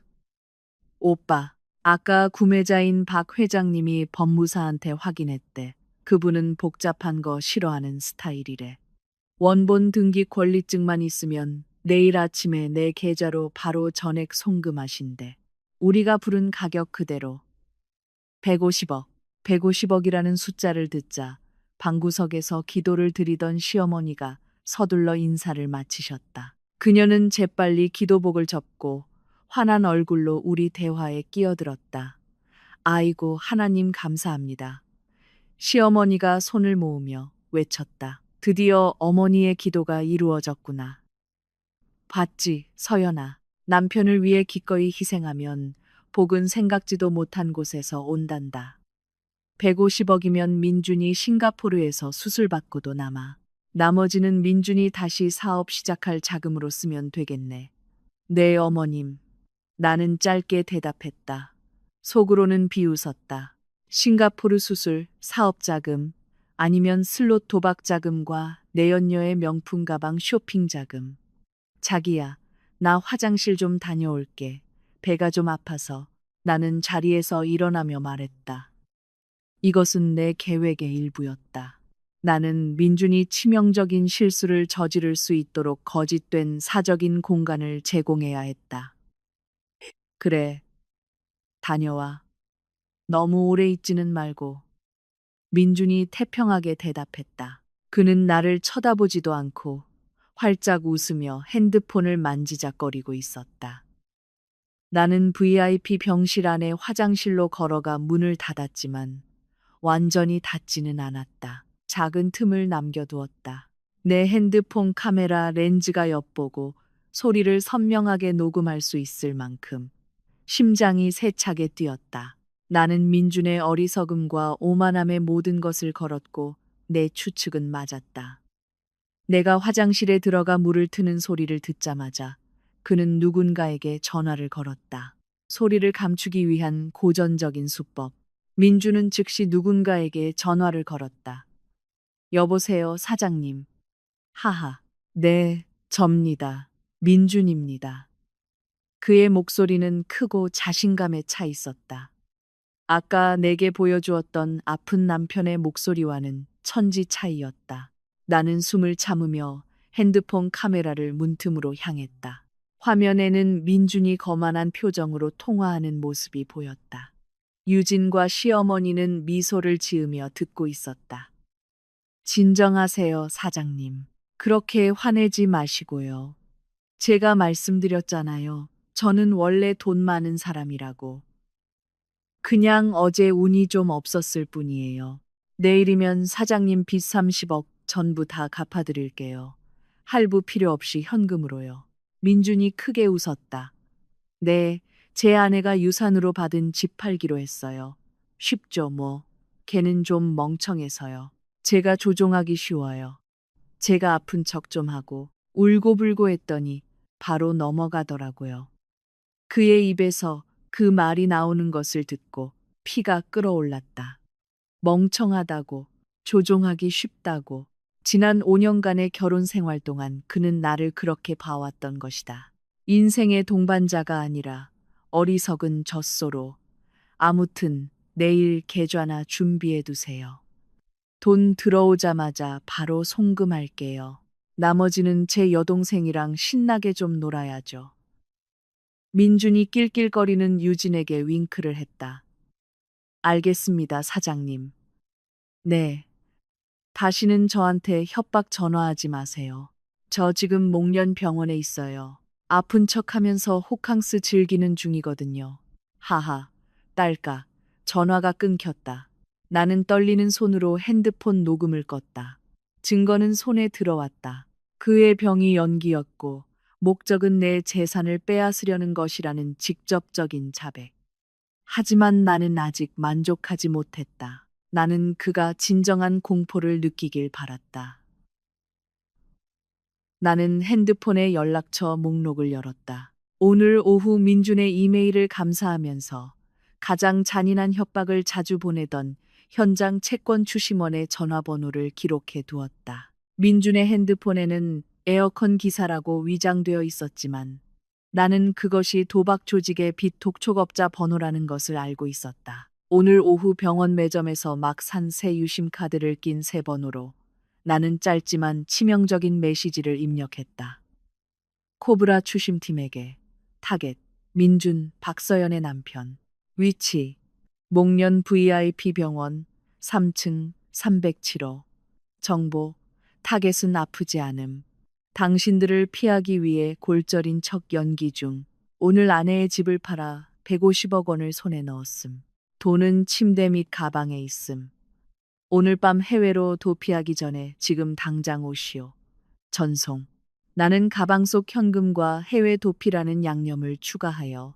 Speaker 1: 오빠. 아까 구매자인 박 회장님이 법무사한테 확인했대. 그분은 복잡한 거 싫어하는 스타일이래. 원본 등기 권리증만 있으면 내일 아침에 내 계좌로 바로 전액 송금하신대. 우리가 부른 가격 그대로 150억. 150억이라는 숫자를 듣자 방구석에서 기도를 드리던 시어머니가 서둘러 인사를 마치셨다. 그녀는 재빨리 기도복을 접고 환한 얼굴로 우리 대화에 끼어들었다. 아이고, 하나님 감사합니다. 시어머니가 손을 모으며 외쳤다. 드디어 어머니의 기도가 이루어졌구나. 봤지, 서연아. 남편을 위해 기꺼이 희생하면 복은 생각지도 못한 곳에서 온단다. 150억이면 민준이 싱가포르에서 수술받고도 남아. 나머지는 민준이 다시 사업 시작할 자금으로 쓰면 되겠네. 네, 어머님. 나는 짧게 대답했다. 속으로는 비웃었다. 싱가포르 수술, 사업 자금, 아니면 슬롯 도박 자금과 내연녀의 명품 가방 쇼핑 자금. 자기야, 나 화장실 좀 다녀올게. 배가 좀 아파서. 나는 자리에서 일어나며 말했다. 이것은 내 계획의 일부였다. 나는 민준이 치명적인 실수를 저지를 수 있도록 거짓된 사적인 공간을 제공해야 했다. 그래, 다녀와. 너무 오래 있지는 말고. 민준이 태평하게 대답했다. 그는 나를 쳐다보지도 않고 활짝 웃으며 핸드폰을 만지작거리고 있었다. 나는 VIP 병실 안에 화장실로 걸어가 문을 닫았지만 완전히 닫지는 않았다. 작은 틈을 남겨두었다. 내 핸드폰 카메라 렌즈가 엿보고 소리를 선명하게 녹음할 수 있을 만큼 심장이 세차게 뛰었다. 나는 민준의 어리석음과 오만함의 모든 것을 걸었고 내 추측은 맞았다. 내가 화장실에 들어가 물을 트는 소리를 듣자마자 그는 누군가에게 전화를 걸었다. 소리를 감추기 위한 고전적인 수법. 민준은 즉시 누군가에게 전화를 걸었다. 여보세요, 사장님. 하하. 네, 접니다. 민준입니다. 그의 목소리는 크고 자신감에 차 있었다. 아까 내게 보여주었던 아픈 남편의 목소리와는 천지 차이였다. 나는 숨을 참으며 핸드폰 카메라를 문틈으로 향했다. 화면에는 민준이 거만한 표정으로 통화하는 모습이 보였다. 유진과 시어머니는 미소를 지으며 듣고 있었다. 진정하세요, 사장님. 그렇게 화내지 마시고요. 제가 말씀드렸잖아요. 저는 원래 돈 많은 사람이라고. 그냥 어제 운이 좀 없었을 뿐이에요. 내일이면 사장님 빚 30억 전부 다 갚아드릴게요. 할부 필요 없이 현금으로요. 민준이 크게 웃었다. 네, 제 아내가 유산으로 받은 집 팔기로 했어요. 쉽죠, 뭐. 걔는 좀 멍청해서요. 제가 조종하기 쉬워요. 제가 아픈 척 좀 하고 울고불고 했더니 바로 넘어가더라고요. 그의 입에서 그 말이 나오는 것을 듣고 피가 끓어올랐다. 멍청하다고. 조종하기 쉽다고. 지난 5년간의 결혼 생활 동안 그는 나를 그렇게 봐왔던 것이다. 인생의 동반자가 아니라 어리석은 젖소로. 아무튼 내일 계좌나 준비해 두세요. 돈 들어오자마자 바로 송금할게요. 나머지는 제 여동생이랑 신나게 좀 놀아야죠. 민준이 낄낄거리는 유진에게 윙크를 했다. 알겠습니다, 사장님. 네. 다시는 저한테 협박 전화하지 마세요. 저 지금 목련 병원에 있어요. 아픈 척 하면서 호캉스 즐기는 중이거든요. 하하, 딸까. 전화가 끊겼다. 나는 떨리는 손으로 핸드폰 녹음을 껐다. 증거는 손에 들어왔다. 그의 병이 연기였고, 목적은 내 재산을 빼앗으려는 것이라는 직접적인 자백. 하지만 나는 아직 만족하지 못했다. 나는 그가 진정한 공포를 느끼길 바랐다. 나는 핸드폰의 연락처 목록을 열었다. 오늘 오후 민준의 이메일을 감사하면서 가장 잔인한 협박을 자주 보내던 현장 채권 추심원의 전화번호를 기록해 두었다. 민준의 핸드폰에는 에어컨 기사라고 위장되어 있었지만 나는 그것이 도박 조직의 비톡촉업자 번호라는 것을 알고 있었다. 오늘 오후 병원 매점에서 막 산 새 유심 카드를 낀 새 번호로 나는 짧지만 치명적인 메시지를 입력했다. 코브라 추심팀에게 타겟 민준 박서연의 남편 위치 목련 VIP 병원 3층 307호 정보 타겟은 아프지 않음. 당신들을 피하기 위해 골절인 척 연기 중. 오늘 아내의 집을 팔아 150억 원을 손에 넣었음. 돈은 침대 및 가방에 있음. 오늘 밤 해외로 도피하기 전에 지금 당장 오시오. 전송. 나는 가방 속 현금과 해외 도피라는 양념을 추가하여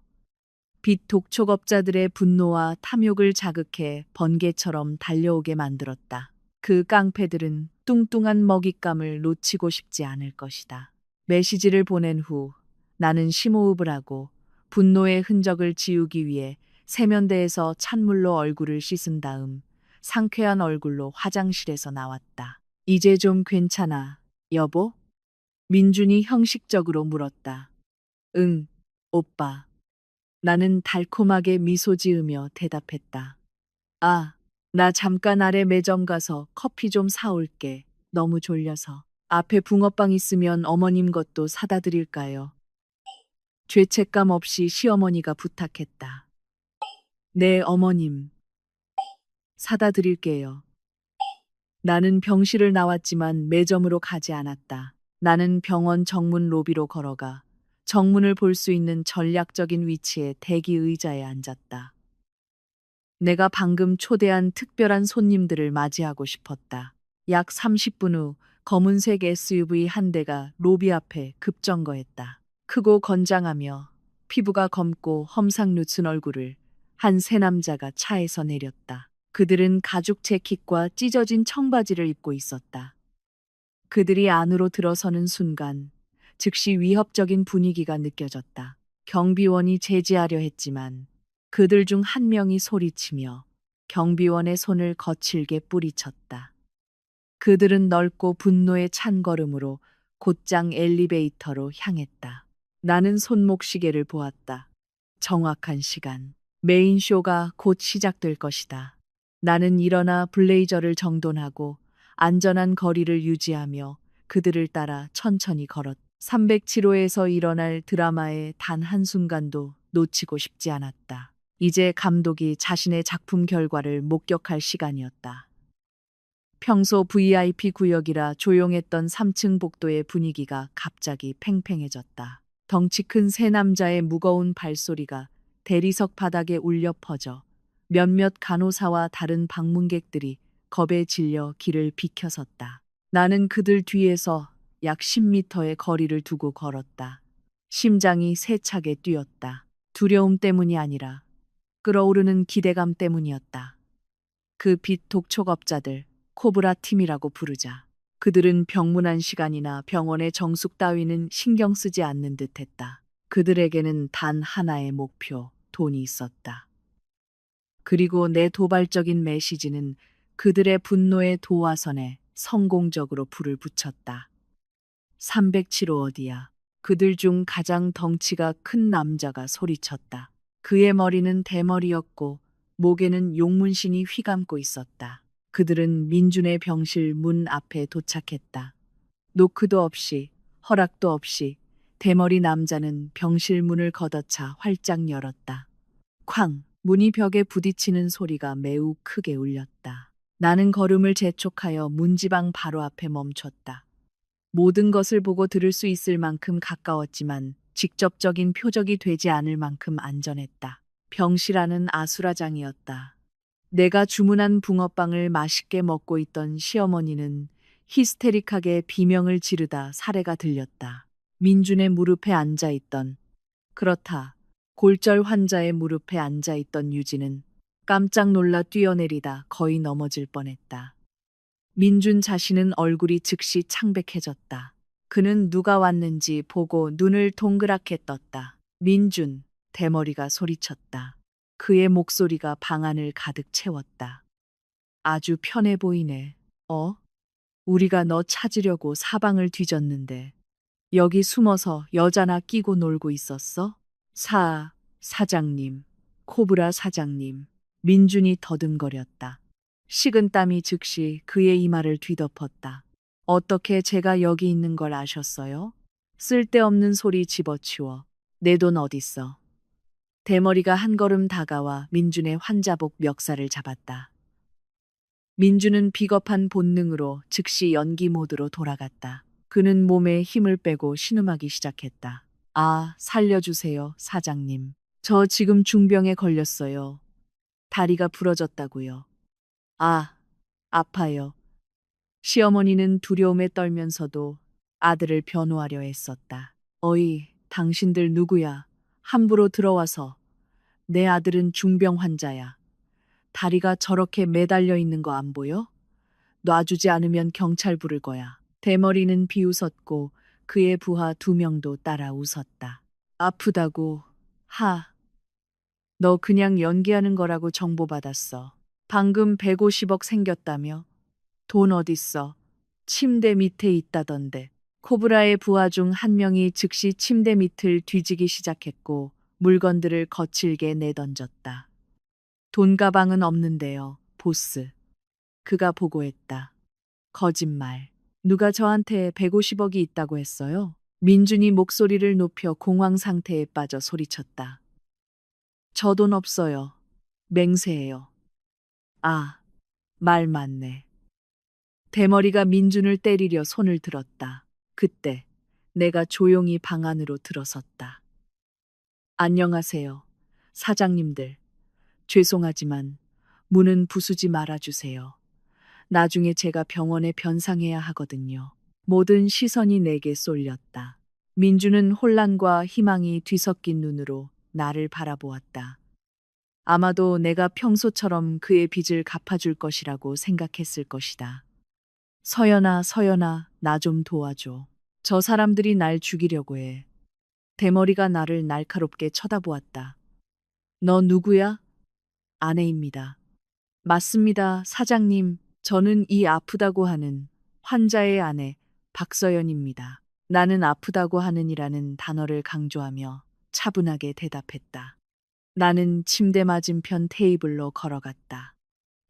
Speaker 1: 빚 독촉업자들의 분노와 탐욕을 자극해 번개처럼 달려오게 만들었다. 그 깡패들은 뚱뚱한 먹잇감을 놓치고 싶지 않을 것이다. 메시지를 보낸 후 나는 심호흡을 하고 분노의 흔적을 지우기 위해 세면대에서 찬물로 얼굴을 씻은 다음 상쾌한 얼굴로 화장실에서 나왔다. 이제 좀 괜찮아, 여보? 민준이 형식적으로 물었다. 응, 오빠. 나는 달콤하게 미소 지으며 대답했다. 아, 나 잠깐 아래 매점 가서 커피 좀 사올게. 너무 졸려서. 앞에 붕어빵 있으면 어머님 것도 사다 드릴까요? 죄책감 없이 시어머니가 부탁했다. 네, 어머님. 사다 드릴게요. 나는 병실을 나왔지만 매점으로 가지 않았다. 나는 병원 정문 로비로 걸어가 정문을 볼 수 있는 전략적인 위치에 대기 의자에 앉았다. 내가 방금 초대한 특별한 손님들을 맞이하고 싶었다. 약 30분 후 검은색 SUV 한 대가 로비 앞에 급정거했다. 크고 건장하며 피부가 검고 험상궂은 얼굴을 한 세 남자가 차에서 내렸다. 그들은 가죽 재킷과 찢어진 청바지를 입고 있었다. 그들이 안으로 들어서는 순간 즉시 위협적인 분위기가 느껴졌다. 경비원이 제지하려 했지만 그들 중 한 명이 소리치며 경비원의 손을 거칠게 뿌리쳤다. 그들은 넓고 분노에 찬 걸음으로 곧장 엘리베이터로 향했다. 나는 손목시계를 보았다. 정확한 시간. 메인 쇼가 곧 시작될 것이다. 나는 일어나 블레이저를 정돈하고 안전한 거리를 유지하며 그들을 따라 천천히 걸었다. 307호에서 일어날 드라마의 단 한순간도 놓치고 싶지 않았다. 이제 감독이 자신의 작품 결과를 목격할 시간이었다. 평소 VIP 구역이라 조용했던 3층 복도의 분위기가 갑자기 팽팽해졌다. 덩치 큰 세 남자의 무거운 발소리가 대리석 바닥에 울려 퍼져 몇몇 간호사와 다른 방문객들이 겁에 질려 길을 비켜섰다. 나는 그들 뒤에서 약 10m의 거리를 두고 걸었다. 심장이 세차게 뛰었다. 두려움 때문이 아니라 끓어오르는 기대감 때문이었다. 그 빛 독촉업자들, 코브라 팀이라고 부르자. 그들은 병문안 시간이나 병원의 정숙 따위는 신경 쓰지 않는 듯했다. 그들에게는 단 하나의 목표, 돈이 있었다. 그리고 내 도발적인 메시지는 그들의 분노의 도화선에 성공적으로 불을 붙였다. 307호 어디야? 그들 중 가장 덩치가 큰 남자가 소리쳤다. 그의 머리는 대머리였고 목에는 용문신이 휘감고 있었다. 그들은 민준의 병실 문 앞에 도착했다. 노크도 없이 허락도 없이 대머리 남자는 병실 문을 걷어차 활짝 열었다. 쾅! 문이 벽에 부딪히는 소리가 매우 크게 울렸다. 나는 걸음을 재촉하여 문지방 바로 앞에 멈췄다. 모든 것을 보고 들을 수 있을 만큼 가까웠지만 직접적인 표적이 되지 않을 만큼 안전했다. 병실 안은 아수라장이었다. 내가 주문한 붕어빵을 맛있게 먹고 있던 시어머니는 히스테릭하게 비명을 지르다 사례가 들렸다. 민준의 무릎에 앉아있던, 그렇다, 골절 환자의 무릎에 앉아있던 유진은 깜짝 놀라 뛰어내리다 거의 넘어질 뻔했다. 민준 자신은 얼굴이 즉시 창백해졌다. 그는 누가 왔는지 보고 눈을 동그랗게 떴다. 민준, 대머리가 소리쳤다. 그의 목소리가 방 안을 가득 채웠다. 아주 편해 보이네. 우리가 너 찾으려고 사방을 뒤졌는데 여기 숨어서 여자나 끼고 놀고 있었어? 사장님, 코브라 사장님. 민준이 더듬거렸다. 식은땀이 즉시 그의 이마를 뒤덮었다. 어떻게 제가 여기 있는 걸 아셨어요? 쓸데없는 소리 집어치워. 내 돈 어딨어? 대머리가 한 걸음 다가와 민준의 환자복 멱살을 잡았다. 민준은 비겁한 본능으로 즉시 연기 모드로 돌아갔다. 그는 몸에 힘을 빼고 신음하기 시작했다. 살려주세요, 사장님. 저 지금 중병에 걸렸어요. 다리가 부러졌다고요. 아파요. 시어머니는 두려움에 떨면서도 아들을 변호하려 애썼다. 어이, 당신들 누구야? 함부로 들어와서. 내 아들은 중병 환자야. 다리가 저렇게 매달려 있는 거 안 보여? 놔주지 않으면 경찰 부를 거야. 대머리는 비웃었고 그의 부하 2명도 따라 웃었다. 아프다고. 너 그냥 연기하는 거라고 정보받았어. 방금 150억 생겼다며? 돈 어딨어? 침대 밑에 있다던데. 코브라의 부하 중 한 명이 즉시 침대 밑을 뒤지기 시작했고 물건들을 거칠게 내던졌다. 돈 가방은 없는데요, 보스. 그가 보고했다. 거짓말. 누가 저한테 150억이 있다고 했어요? 민준이 목소리를 높여 공황 상태에 빠져 소리쳤다. 저 돈 없어요. 맹세해요. 말 맞네. 대머리가 민준을 때리려 손을 들었다. 그때 내가 조용히 방 안으로 들어섰다. 안녕하세요, 사장님들. 죄송하지만 문은 부수지 말아주세요. 나중에 제가 병원에 변상해야 하거든요. 모든 시선이 내게 쏠렸다. 민주는 혼란과 희망이 뒤섞인 눈으로 나를 바라보았다. 아마도 내가 평소처럼 그의 빚을 갚아줄 것이라고 생각했을 것이다. 서연아, 나 좀 도와줘. 저 사람들이 날 죽이려고 해. 대머리가 나를 날카롭게 쳐다보았다. 너 누구야? 아내입니다. 맞습니다, 사장님. 저는 이 아프다고 하는 환자의 아내 박서연입니다. 나는 아프다고 하는이라는 단어를 강조하며 차분하게 대답했다. 나는 침대 맞은편 테이블로 걸어갔다.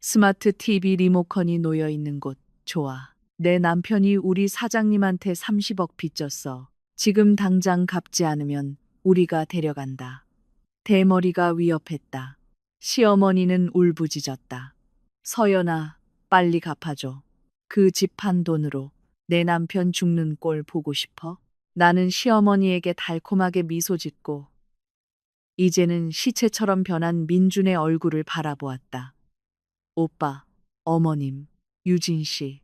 Speaker 1: 스마트 TV 리모컨이 놓여 있는 곳, 좋아. 내 남편이 우리 사장님한테 30억 빚졌어. 지금 당장 갚지 않으면 우리가 데려간다. 대머리가 위협했다. 시어머니는 울부짖었다. 서연아, 빨리 갚아줘. 그 집 판 돈으로 내 남편 죽는 꼴 보고 싶어? 나는 시어머니에게 달콤하게 미소 짓고 이제는 시체처럼 변한 민준의 얼굴을 바라보았다. 오빠, 어머님, 유진 씨.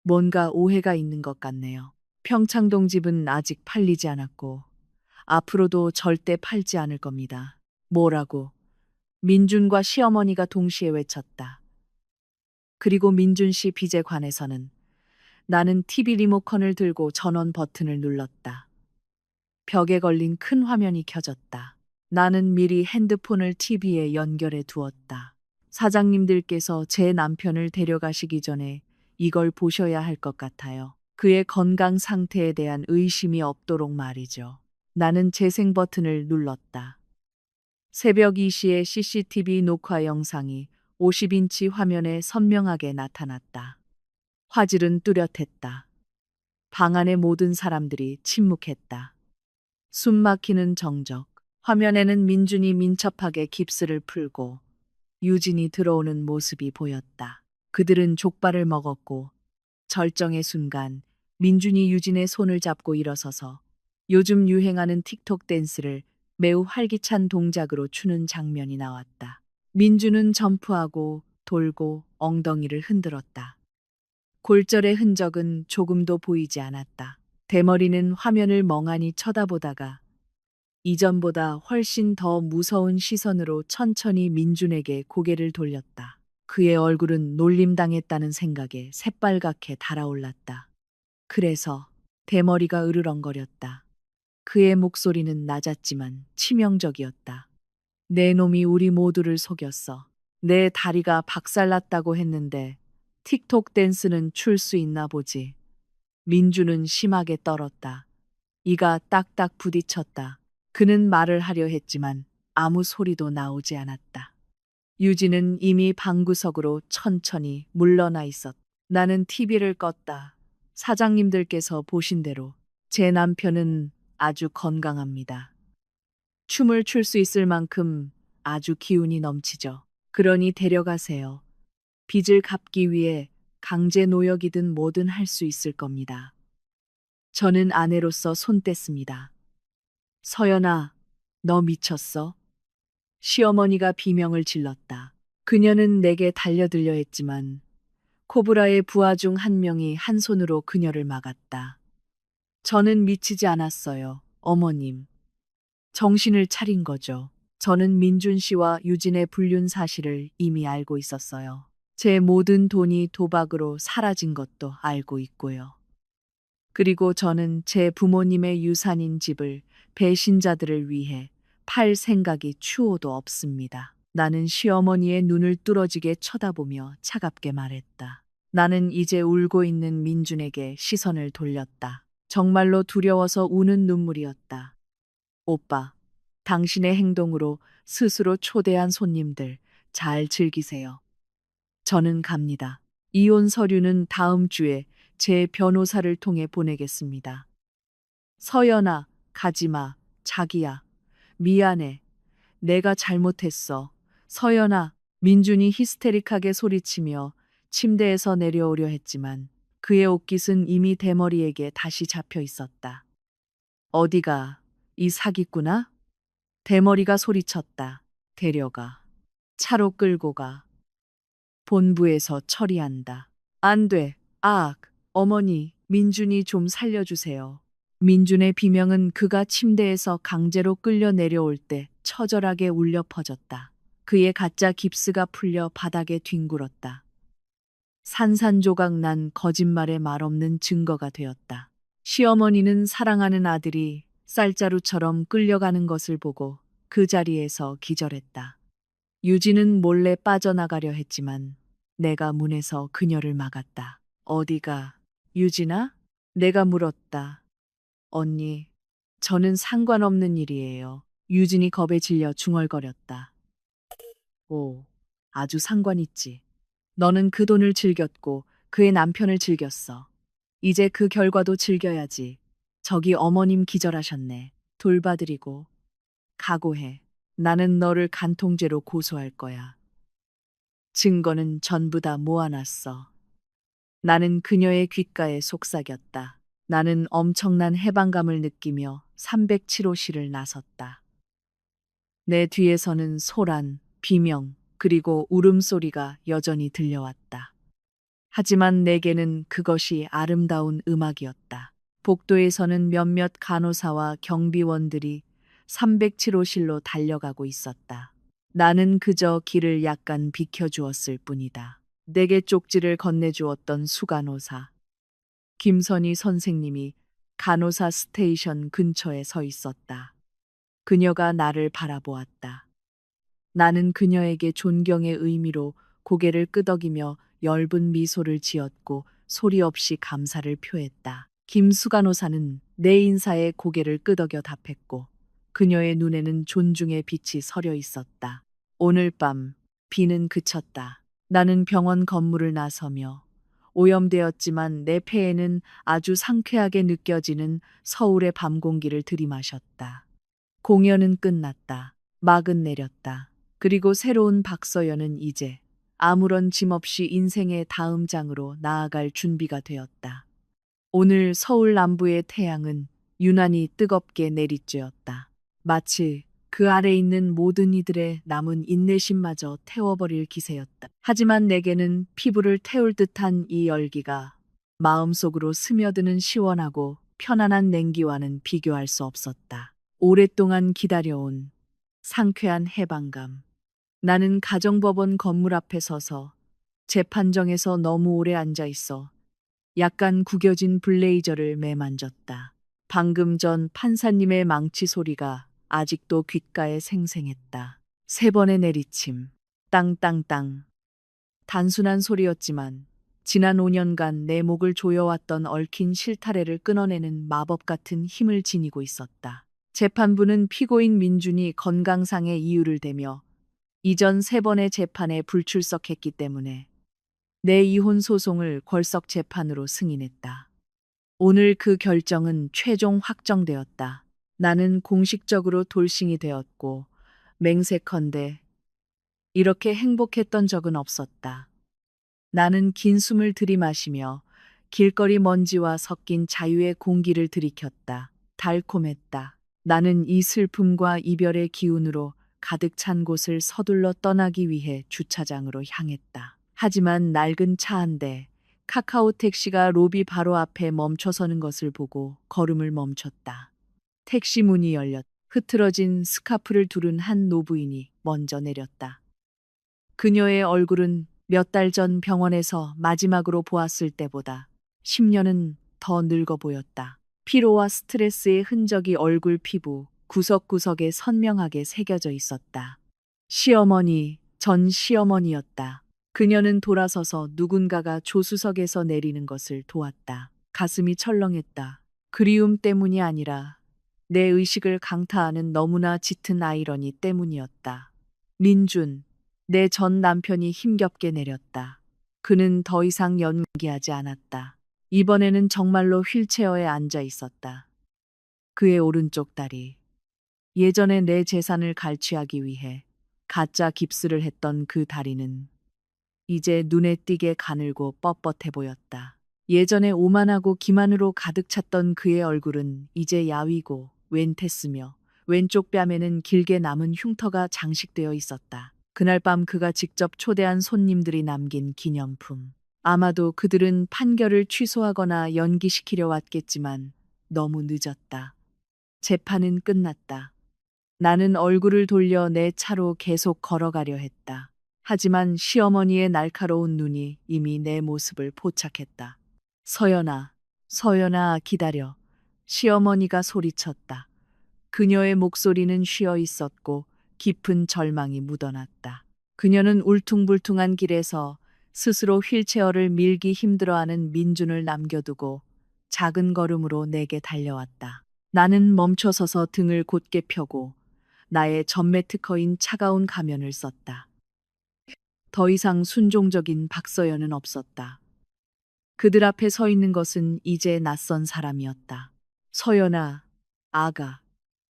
Speaker 1: 뭔가 오해가 있는 것 같네요. 평창동 집은 아직 팔리지 않았고 앞으로도 절대 팔지 않을 겁니다. 뭐라고? 민준과 시어머니가 동시에 외쳤다. 그리고 민준 씨 빚에 관해서는 나는 TV 리모컨을 들고 전원 버튼을 눌렀다. 벽에 걸린 큰 화면이 켜졌다. 나는 미리 핸드폰을 TV에 연결해 두었다. 사장님들께서 제 남편을 데려가시기 전에 이걸 보셔야 할 것 같아요. 그의 건강 상태에 대한 의심이 없도록 말이죠. 나는 재생 버튼을 눌렀다. 새벽 2시에 CCTV 녹화 영상이 50인치 화면에 선명하게 나타났다. 화질은 뚜렷했다. 방 안의 모든 사람들이 침묵했다. 숨 막히는 정적. 화면에는 민준이 민첩하게 깁스를 풀고 유진이 들어오는 모습이 보였다. 그들은 족발을 먹었고 절정의 순간 민준이 유진의 손을 잡고 일어서서 요즘 유행하는 틱톡 댄스를 매우 활기찬 동작으로 추는 장면이 나왔다. 민준은 점프하고 돌고 엉덩이를 흔들었다. 골절의 흔적은 조금도 보이지 않았다. 대머리는 화면을 멍하니 쳐다보다가 이전보다 훨씬 더 무서운 시선으로 천천히 민준에게 고개를 돌렸다. 그의 얼굴은 놀림당했다는 생각에 새빨갛게 달아올랐다. 그래서 대머리가 으르렁거렸다. 그의 목소리는 낮았지만 치명적이었다. 내 놈이 우리 모두를 속였어. 내 다리가 박살났다고 했는데 틱톡 댄스는 출 수 있나 보지. 민주는 심하게 떨었다. 이가 딱딱 부딪혔다. 그는 말을 하려 했지만 아무 소리도 나오지 않았다. 유진은 이미 방구석으로 천천히 물러나 있었다. 나는 TV를 껐다. 사장님들께서 보신 대로 제 남편은 아주 건강합니다. 춤을 출 수 있을 만큼 아주 기운이 넘치죠. 그러니 데려가세요. 빚을 갚기 위해 강제 노역이든 뭐든 할 수 있을 겁니다. 저는 아내로서 손 뗐습니다. 서연아, 너 미쳤어? 시어머니가 비명을 질렀다. 그녀는 내게 달려들려 했지만 코브라의 부하 중 한 명이 한 손으로 그녀를 막았다. 저는 미치지 않았어요, 어머님. 정신을 차린 거죠. 저는 민준 씨와 유진의 불륜 사실을 이미 알고 있었어요. 제 모든 돈이 도박으로 사라진 것도 알고 있고요. 그리고 저는 제 부모님의 유산인 집을 배신자들을 위해 팔 생각이 추호도 없습니다. 나는 시어머니의 눈을 뚫어지게 쳐다보며 차갑게 말했다. 나는 이제 울고 있는 민준에게 시선을 돌렸다. 정말로 두려워서 우는 눈물이었다. 오빠, 당신의 행동으로 스스로 초대한 손님들 잘 즐기세요. 저는 갑니다. 이혼 서류는 다음 주에 제 변호사를 통해 보내겠습니다. 서연아, 가지마. 자기야. 미안해. 내가 잘못했어. 서연아, 민준이 히스테릭하게 소리치며 침대에서 내려오려 했지만 그의 옷깃은 이미 대머리에게 다시 잡혀 있었다. 어디가, 이 사기꾼아? 대머리가 소리쳤다. 데려가. 차로 끌고 가. 본부에서 처리한다. 안 돼. 어머니, 민준이 좀 살려주세요. 민준의 비명은 그가 침대에서 강제로 끌려 내려올 때 처절하게 울려 퍼졌다. 그의 가짜 깁스가 풀려 바닥에 뒹굴었다. 산산조각 난 거짓말에 말없는 증거가 되었다. 시어머니는 사랑하는 아들이 쌀자루처럼 끌려가는 것을 보고 그 자리에서 기절했다. 유진은 몰래 빠져나가려 했지만 내가 문에서 그녀를 막았다. 어디가, 유진아? 내가 물었다. 언니, 저는 상관없는 일이에요. 유진이 겁에 질려 중얼거렸다. 오, 아주 상관 있지. 너는 그 돈을 즐겼고 그의 남편을 즐겼어. 이제 그 결과도 즐겨야지. 저기 어머님 기절하셨네. 돌봐드리고. 각오해. 나는 너를 간통죄로 고소할 거야. 증거는 전부 다 모아놨어. 나는 그녀의 귓가에 속삭였다. 나는 엄청난 해방감을 느끼며 307호실을 나섰다. 내 뒤에서는 소란, 비명, 그리고 울음소리가 여전히 들려왔다. 하지만 내게는 그것이 아름다운 음악이었다. 복도에서는 몇몇 간호사와 경비원들이 307호실로 달려가고 있었다. 나는 그저 길을 약간 비켜주었을 뿐이다. 내게 쪽지를 건네주었던 수간호사. 김선희 선생님이 간호사 스테이션 근처에 서 있었다. 그녀가 나를 바라보았다. 나는 그녀에게 존경의 의미로 고개를 끄덕이며 엷은 미소를 지었고 소리 없이 감사를 표했다. 김수 간호사는 내 인사에 고개를 끄덕여 답했고 그녀의 눈에는 존중의 빛이 서려 있었다. 오늘 밤 비는 그쳤다. 나는 병원 건물을 나서며 오염되었지만 내 폐에는 아주 상쾌하게 느껴지는 서울의 밤 공기를 들이마셨다. 공연은 끝났다. 막은 내렸다. 그리고 새로운 박서연은 이제 아무런 짐 없이 인생의 다음 장으로 나아갈 준비가 되었다. 오늘 서울 남부의 태양은 유난히 뜨겁게 내리쬐었다. 마치 그 아래 있는 모든 이들의 남은 인내심마저 태워버릴 기세였다. 하지만 내게는 피부를 태울 듯한 이 열기가 마음속으로 스며드는 시원하고 편안한 냉기와는 비교할 수 없었다. 오랫동안 기다려온 상쾌한 해방감. 나는 가정법원 건물 앞에 서서 재판정에서 너무 오래 앉아 있어 약간 구겨진 블레이저를 매만졌다. 방금 전 판사님의 망치 소리가 아직도 귓가에 생생했다. 세 번의 내리침, 땅땅땅. 단순한 소리였지만 지난 5년간 내 목을 조여왔던 얽힌 실타래를 끊어내는 마법 같은 힘을 지니고 있었다. 재판부는 피고인 민준이 건강상의 이유를 대며 이전 세 번의 재판에 불출석했기 때문에 내 이혼 소송을 궐석 재판으로 승인했다. 오늘 그 결정은 최종 확정되었다. 나는 공식적으로 돌싱이 되었고 맹세컨대 이렇게 행복했던 적은 없었다. 나는 긴 숨을 들이마시며 길거리 먼지와 섞인 자유의 공기를 들이켰다. 달콤했다. 나는 이 슬픔과 이별의 기운으로 가득 찬 곳을 서둘러 떠나기 위해 주차장으로 향했다. 하지만 낡은 차 한 대, 카카오 택시가 로비 바로 앞에 멈춰서는 것을 보고 걸음을 멈췄다. 택시 문이 열렸. 흐트러진 스카프를 두른 한 노부인이 먼저 내렸다. 그녀의 얼굴은 몇 달 전 병원에서 마지막으로 보았을 때보다 10년은 더 늙어 보였다. 피로와 스트레스의 흔적이 얼굴 피부 구석구석에 선명하게 새겨져 있었다. 시어머니, 전 시어머니였다. 그녀는 돌아서서 누군가가 조수석에서 내리는 것을 도왔다. 가슴이 철렁했다. 그리움 때문이 아니라 내 의식을 강타하는 너무나 짙은 아이러니 때문이었다. 민준, 내 전 남편이 힘겹게 내렸다. 그는 더 이상 연기하지 않았다. 이번에는 정말로 휠체어에 앉아 있었다. 그의 오른쪽 다리. 예전에 내 재산을 갈취하기 위해 가짜 깁스를 했던 그 다리는 이제 눈에 띄게 가늘고 뻣뻣해 보였다. 예전에 오만하고 기만으로 가득 찼던 그의 얼굴은 이제 야위고 웬텟으며 왼쪽 뺨에는 길게 남은 흉터가 장식되어 있었다. 그날 밤 그가 직접 초대한 손님들이 남긴 기념품. 아마도 그들은 판결을 취소하거나 연기시키려 왔겠지만 너무 늦었다. 재판은 끝났다. 나는 얼굴을 돌려 내 차로 계속 걸어가려 했다. 하지만 시어머니의 날카로운 눈이 이미 내 모습을 포착했다. 서연아, 서연아, 기다려. 시어머니가 소리쳤다. 그녀의 목소리는 쉬어 있었고 깊은 절망이 묻어났다. 그녀는 울퉁불퉁한 길에서 스스로 휠체어를 밀기 힘들어하는 민준을 남겨두고 작은 걸음으로 내게 달려왔다. 나는 멈춰서서 등을 곧게 펴고 나의 전매 특허인 차가운 가면을 썼다. 더 이상 순종적인 박서연은 없었다. 그들 앞에 서 있는 것은 이제 낯선 사람이었다. 서연아, 아가,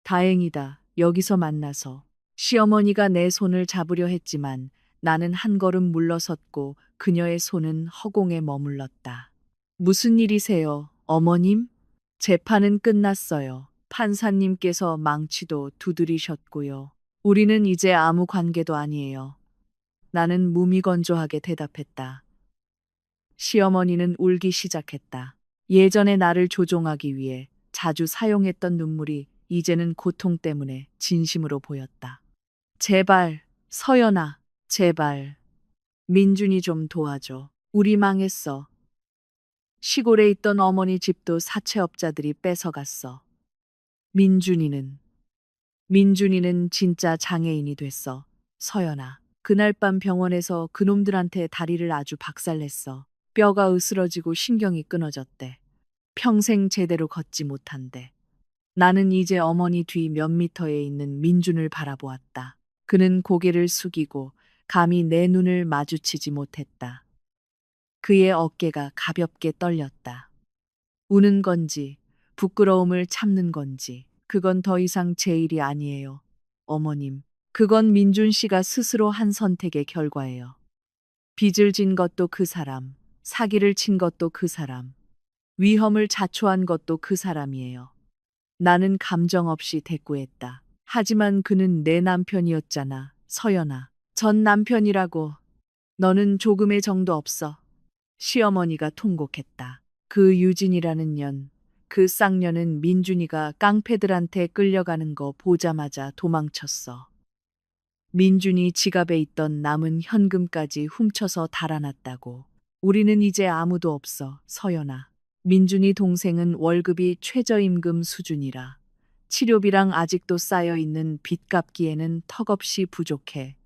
Speaker 1: 다행이다. 여기서 만나서. 시어머니가 내 손을 잡으려 했지만 나는 한 걸음 물러섰고 그녀의 손은 허공에 머물렀다. 무슨 일이세요, 어머님? 재판은 끝났어요. 판사님께서 망치도 두드리셨고요. 우리는 이제 아무 관계도 아니에요. 나는 무미건조하게 대답했다. 시어머니는 울기 시작했다. 예전에 나를 조종하기 위해 자주 사용했던 눈물이 이제는 고통 때문에 진심으로 보였다. 제발, 서연아, 제발. 민준이 좀 도와줘. 우리 망했어. 시골에 있던 어머니 집도 사채업자들이 뺏어갔어. 민준이는 진짜 장애인이 됐어. 서연아, 그날 밤 병원에서 그놈들한테 다리를 아주 박살냈어. 뼈가 으스러지고 신경이 끊어졌대. 평생 제대로 걷지 못한대. 나는 이제 어머니 뒤 몇 미터에 있는 민준을 바라보았다. 그는 고개를 숙이고 감히 내 눈을 마주치지 못했다. 그의 어깨가 가볍게 떨렸다. 우는 건지, 부끄러움을 참는 건지, 그건 더 이상 제 일이 아니에요. 어머님, 그건 민준 씨가 스스로 한 선택의 결과예요. 빚을 진 것도 그 사람, 사기를 친 것도 그 사람, 위험을 자초한 것도 그 사람이에요. 나는 감정 없이 대꾸했다. 하지만 그는 내 남편이었잖아, 서연아. 전 남편이라고. 너는 조금의 정도 없어. 시어머니가 통곡했다. 그 유진이라는 년, 그 쌍년은 민준이가 깡패들한테 끌려가는 거 보자마자 도망쳤어. 민준이 지갑에 있던 남은 현금까지 훔쳐서 달아났다고. 우리는 이제 아무도 없어, 서연아. 민준이 동생은 월급이 최저임금 수준이라 치료비랑 아직도 쌓여있는 빚 갚기에는 턱없이 부족해.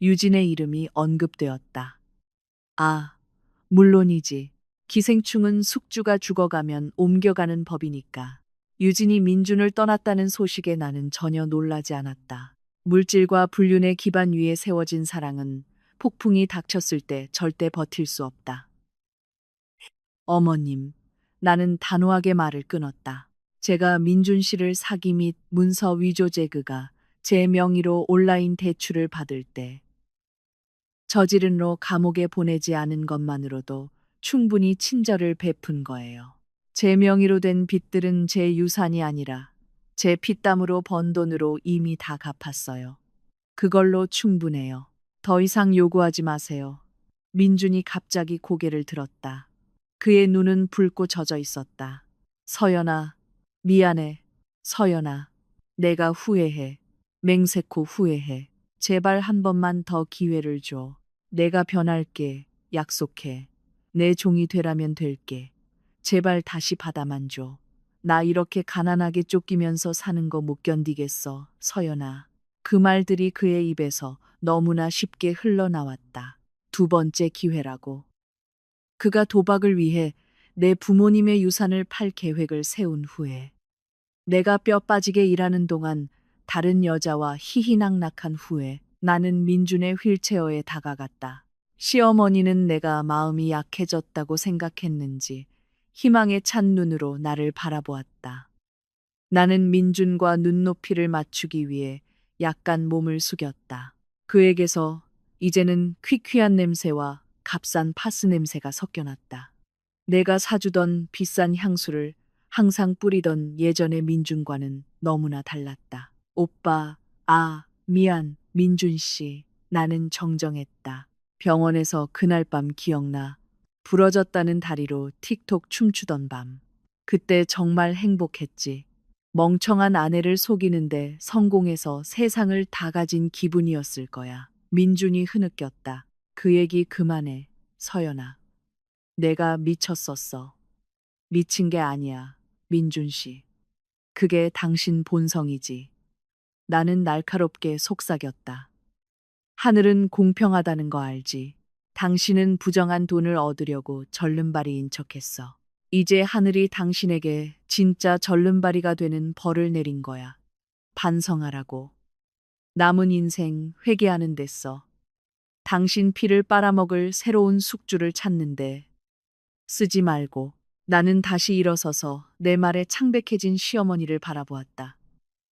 Speaker 1: 유진의 이름이 언급되었다. 아, 물론이지. 기생충은 숙주가 죽어가면 옮겨가는 법이니까. 유진이 민준을 떠났다는 소식에 나는 전혀 놀라지 않았다. 물질과 불륜의 기반 위에 세워진 사랑은 폭풍이 닥쳤을 때 절대 버틸 수 없다. 어머님, 나는 단호하게 말을 끊었다. 제가 민준 씨를 사기 및 문서 위조 제그가 제 명의로 온라인 대출을 받을 때 저지른로 감옥에 보내지 않은 것만으로도 충분히 친절을 베푼 거예요. 제 명의로 된 빚들은 제 유산이 아니라 제 피땀으로 번 돈으로 이미 다 갚았어요. 그걸로 충분해요. 더 이상 요구하지 마세요. 민준이 갑자기 고개를 들었다. 그의 눈은 붉고 젖어 있었다. 서연아, 미안해. 서연아, 내가 후회해. 맹세코 후회해. 제발 한 번만 더 기회를 줘. 내가 변할게. 약속해. 내 종이 되라면 될게. 제발 다시 받아만 줘. 나 이렇게 가난하게 쫓기면서 사는 거 못 견디겠어, 서연아. 그 말들이 그의 입에서 너무나 쉽게 흘러나왔다. 두 번째 기회라고. 그가 도박을 위해 내 부모님의 유산을 팔 계획을 세운 후에 내가 뼈 빠지게 일하는 동안 다른 여자와 희희낙낙한 후에 나는 민준의 휠체어에 다가갔다. 시어머니는 내가 마음이 약해졌다고 생각했는지 희망에 찬 눈으로 나를 바라보았다. 나는 민준과 눈높이를 맞추기 위해 약간 몸을 숙였다. 그에게서 이제는 퀴퀴한 냄새와 값싼 파스 냄새가 섞여났다. 내가 사주던 비싼 향수를 항상 뿌리던 예전의 민준과는 너무나 달랐다. 오빠, 미안, 민준 씨. 나는 정정했다. 병원에서 그날 밤 기억나. 부러졌다는 다리로 틱톡 춤추던 밤. 그때 정말 행복했지. 멍청한 아내를 속이는데 성공해서 세상을 다 가진 기분이었을 거야. 민준이 흐느꼈다. 그 얘기 그만해, 서연아. 내가 미쳤었어. 미친 게 아니야, 민준 씨. 그게 당신 본성이지. 나는 날카롭게 속삭였다. 하늘은 공평하다는 거 알지? 당신은 부정한 돈을 얻으려고 절름발이인 척했어. 이제 하늘이 당신에게 진짜 절름발이가 되는 벌을 내린 거야. 반성하라고. 남은 인생 회개하는 데 써. 당신 피를 빨아먹을 새로운 숙주를 찾는데 쓰지 말고. 나는 다시 일어서서 내 말에 창백해진 시어머니를 바라보았다.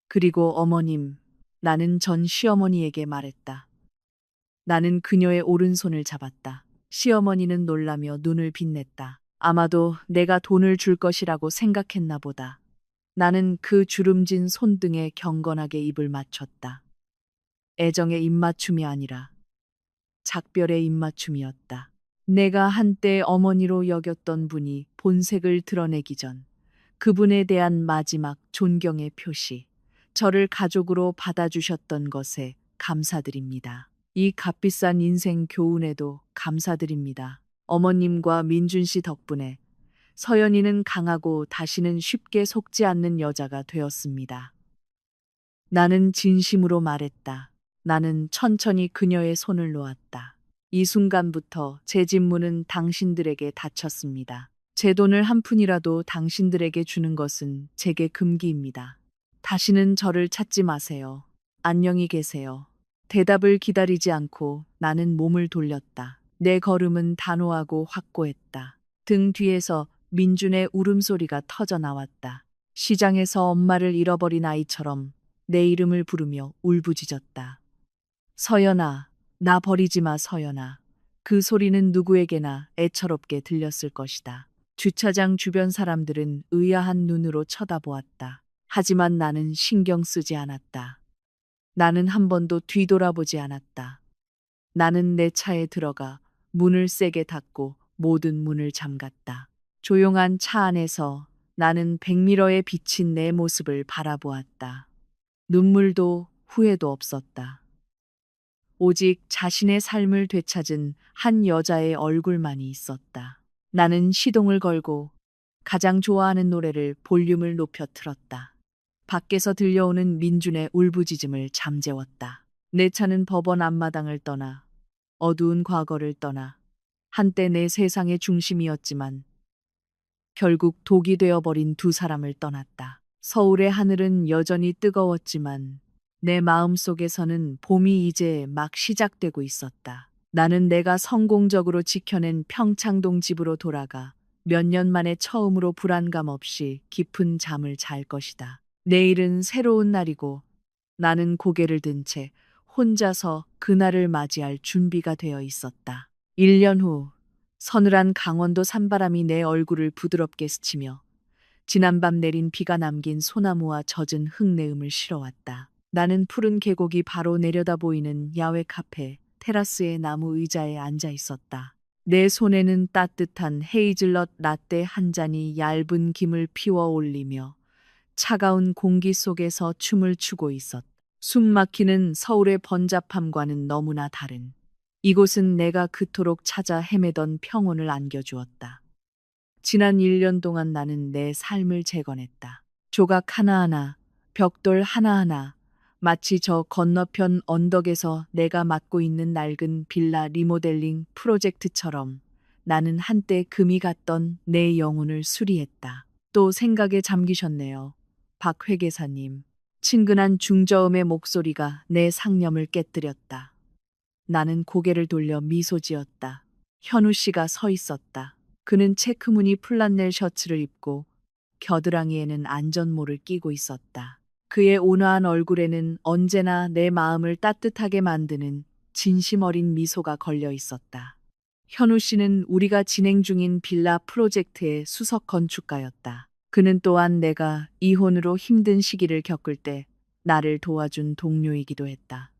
Speaker 1: 그리고 어머님, 나는 전 시어머니에게 말했다. 나는 그녀의 오른손을 잡았다. 시어머니는 놀라며 눈을 빛냈다. 아마도 내가 돈을 줄 것이라고 생각했나 보다. 나는 그 주름진 손등에 경건하게 입을 맞췄다. 애정의 입맞춤이 아니라 작별의 입맞춤이었다. 내가 한때 어머니로 여겼던 분이 본색을 드러내기 전 그분에 대한 마지막 존경의 표시, 저를 가족으로 받아주셨던 것에 감사드립니다. 이 값비싼 인생 교훈에도 감사드립니다. 어머님과 민준 씨 덕분에 서연이는 강하고 다시는 쉽게 속지 않는 여자가 되었습니다. 나는 진심으로 말했다. 나는 천천히 그녀의 손을 놓았다. 이 순간부터 제 집문은 당신들에게 닫혔습니다. 제 돈을 한 푼이라도 당신들에게 주는 것은 제게 금기입니다. 다시는 저를 찾지 마세요. 안녕히 계세요. 대답을 기다리지 않고 나는 몸을 돌렸다. 내 걸음은 단호하고 확고했다. 등 뒤에서 민준의 울음소리가 터져 나왔다. 시장에서 엄마를 잃어버린 아이처럼 내 이름을 부르며 울부짖었다. 서연아, 나 버리지 마, 서연아. 그 소리는 누구에게나 애처롭게 들렸을 것이다. 주차장 주변 사람들은 의아한 눈으로 쳐다보았다. 하지만 나는 신경 쓰지 않았다. 나는 한 번도 뒤돌아보지 않았다. 나는 내 차에 들어가 문을 세게 닫고 모든 문을 잠갔다. 조용한 차 안에서 나는 백미러에 비친 내 모습을 바라보았다. 눈물도 후회도 없었다. 오직 자신의 삶을 되찾은 한 여자의 얼굴만이 있었다. 나는 시동을 걸고 가장 좋아하는 노래를 볼륨을 높여 틀었다. 밖에서 들려오는 민준의 울부짖음을 잠재웠다. 내 차는 법원 앞마당을 떠나 어두운 과거를 떠나 한때 내 세상의 중심이었지만 결국 독이 되어버린 두 사람을 떠났다. 서울의 하늘은 여전히 뜨거웠지만 내 마음속에서는 봄이 이제 막 시작되고 있었다. 나는 내가 성공적으로 지켜낸 평창동 집으로 돌아가 몇 년 만에 처음으로 불안감 없이 깊은 잠을 잘 것이다. 내일은 새로운 날이고 나는 고개를 든 채 혼자서 그날을 맞이할 준비가 되어 있었다. 1년 후 서늘한 강원도 산바람이 내 얼굴을 부드럽게 스치며 지난밤 내린 비가 남긴 소나무와 젖은 흙내음을 실어왔다. 나는 푸른 계곡이 바로 내려다 보이는 야외 카페 테라스의 나무 의자에 앉아 있었다. 내 손에는 따뜻한 헤이즐넛 라떼 한 잔이 얇은 김을 피워 올리며 차가운 공기 속에서 춤을 추고 있었다. 숨 막히는 서울의 번잡함과는 너무나 다른 이곳은 내가 그토록 찾아 헤매던 평온을 안겨주었다. 지난 1년 동안 나는 내 삶을 재건했다. 조각 하나하나, 벽돌 하나하나, 마치 저 건너편 언덕에서 내가 맡고 있는 낡은 빌라 리모델링 프로젝트처럼 나는 한때 금이 갔던 내 영혼을 수리했다. 또 생각에 잠기셨네요. 박 회계사님. 친근한 중저음의 목소리가 내 상념을 깨뜨렸다. 나는 고개를 돌려 미소 지었다. 현우 씨가 서 있었다. 그는 체크무늬 플란넬 셔츠를 입고 겨드랑이에는 안전모를 끼고 있었다. 그의 온화한 얼굴에는 언제나 내 마음을 따뜻하게 만드는 진심 어린 미소가 걸려 있었다. 현우 씨는 우리가 진행 중인 빌라 프로젝트의 수석 건축가였다. 그는 또한 내가 이혼으로 힘든 시기를 겪을 때 나를 도와준 동료이기도 했다.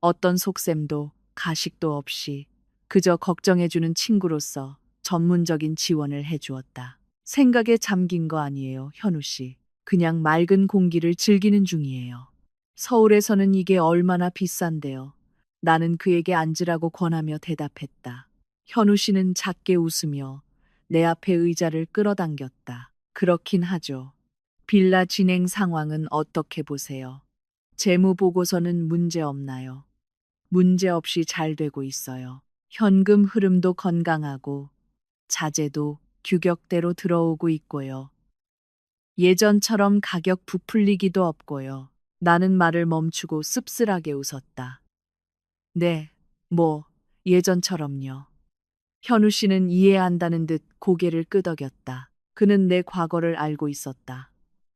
Speaker 1: 어떤 속셈도 가식도 없이 그저 걱정해주는 친구로서 전문적인 지원을 해주었다. 생각에 잠긴 거 아니에요, 현우 씨. 그냥 맑은 공기를 즐기는 중이에요. 서울에서는 이게 얼마나 비싼데요. 나는 그에게 앉으라고 권하며 대답했다. 현우 씨는 작게 웃으며 내 앞에 의자를 끌어당겼다. 그렇긴 하죠. 빌라 진행 상황은 어떻게 보세요? 재무 보고서는 문제 없나요? 문제 없이 잘 되고 있어요. 현금 흐름도 건강하고 자재도 규격대로 들어오고 있고요. 예전처럼 가격 부풀리기도 없고요. 나는 말을 멈추고 씁쓸하게 웃었다. 네, 뭐, 예전처럼요. 현우 씨는 이해한다는 듯 고개를 끄덕였다. 그는 내 과거를 알고 있었다.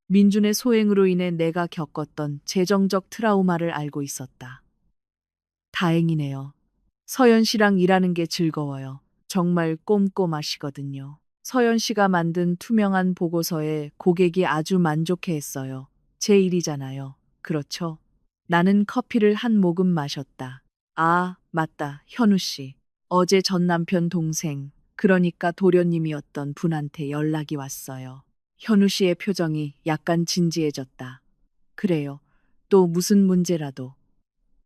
Speaker 1: 민준의 소행으로 인해 내가 겪었던 재정적 트라우마를 알고 있었다. 다행이네요. 서연 씨랑 일하는 게 즐거워요. 정말 꼼꼼하시거든요. 서연 씨가 만든 투명한 보고서에 고객이 아주 만족해 했어요. 제 일이잖아요. 그렇죠? 나는 커피를 한 모금 마셨다. 아, 맞다. 현우 씨. 어제 전 남편 동생, 그러니까 도련님이었던 분한테 연락이 왔어요. 현우 씨의 표정이 약간 진지해졌다. 그래요. 또 무슨 문제라도.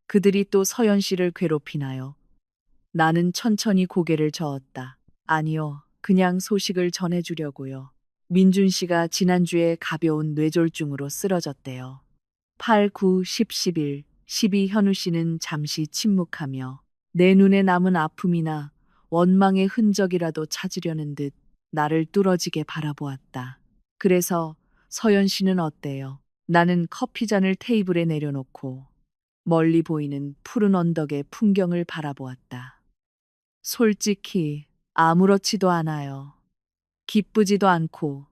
Speaker 1: 그들이 또 서연 씨를 괴롭히나요? 나는 천천히 고개를 저었다. 아니요. 그냥 소식을 전해주려고요. 민준 씨가 지난주에 가벼운 뇌졸중으로 쓰러졌대요. 8, 9, 10, 11. 현우 씨는 잠시 침묵하며 내 눈에 남은 아픔이나 원망의 흔적이라도 찾으려는 듯 나를 뚫어지게 바라보았다. 그래서 서연 씨는 어때요? 나는 커피잔을 테이블에 내려놓고 멀리 보이는 푸른 언덕의 풍경을 바라보았다. 솔직히 아무렇지도 않아요. 기쁘지도 않고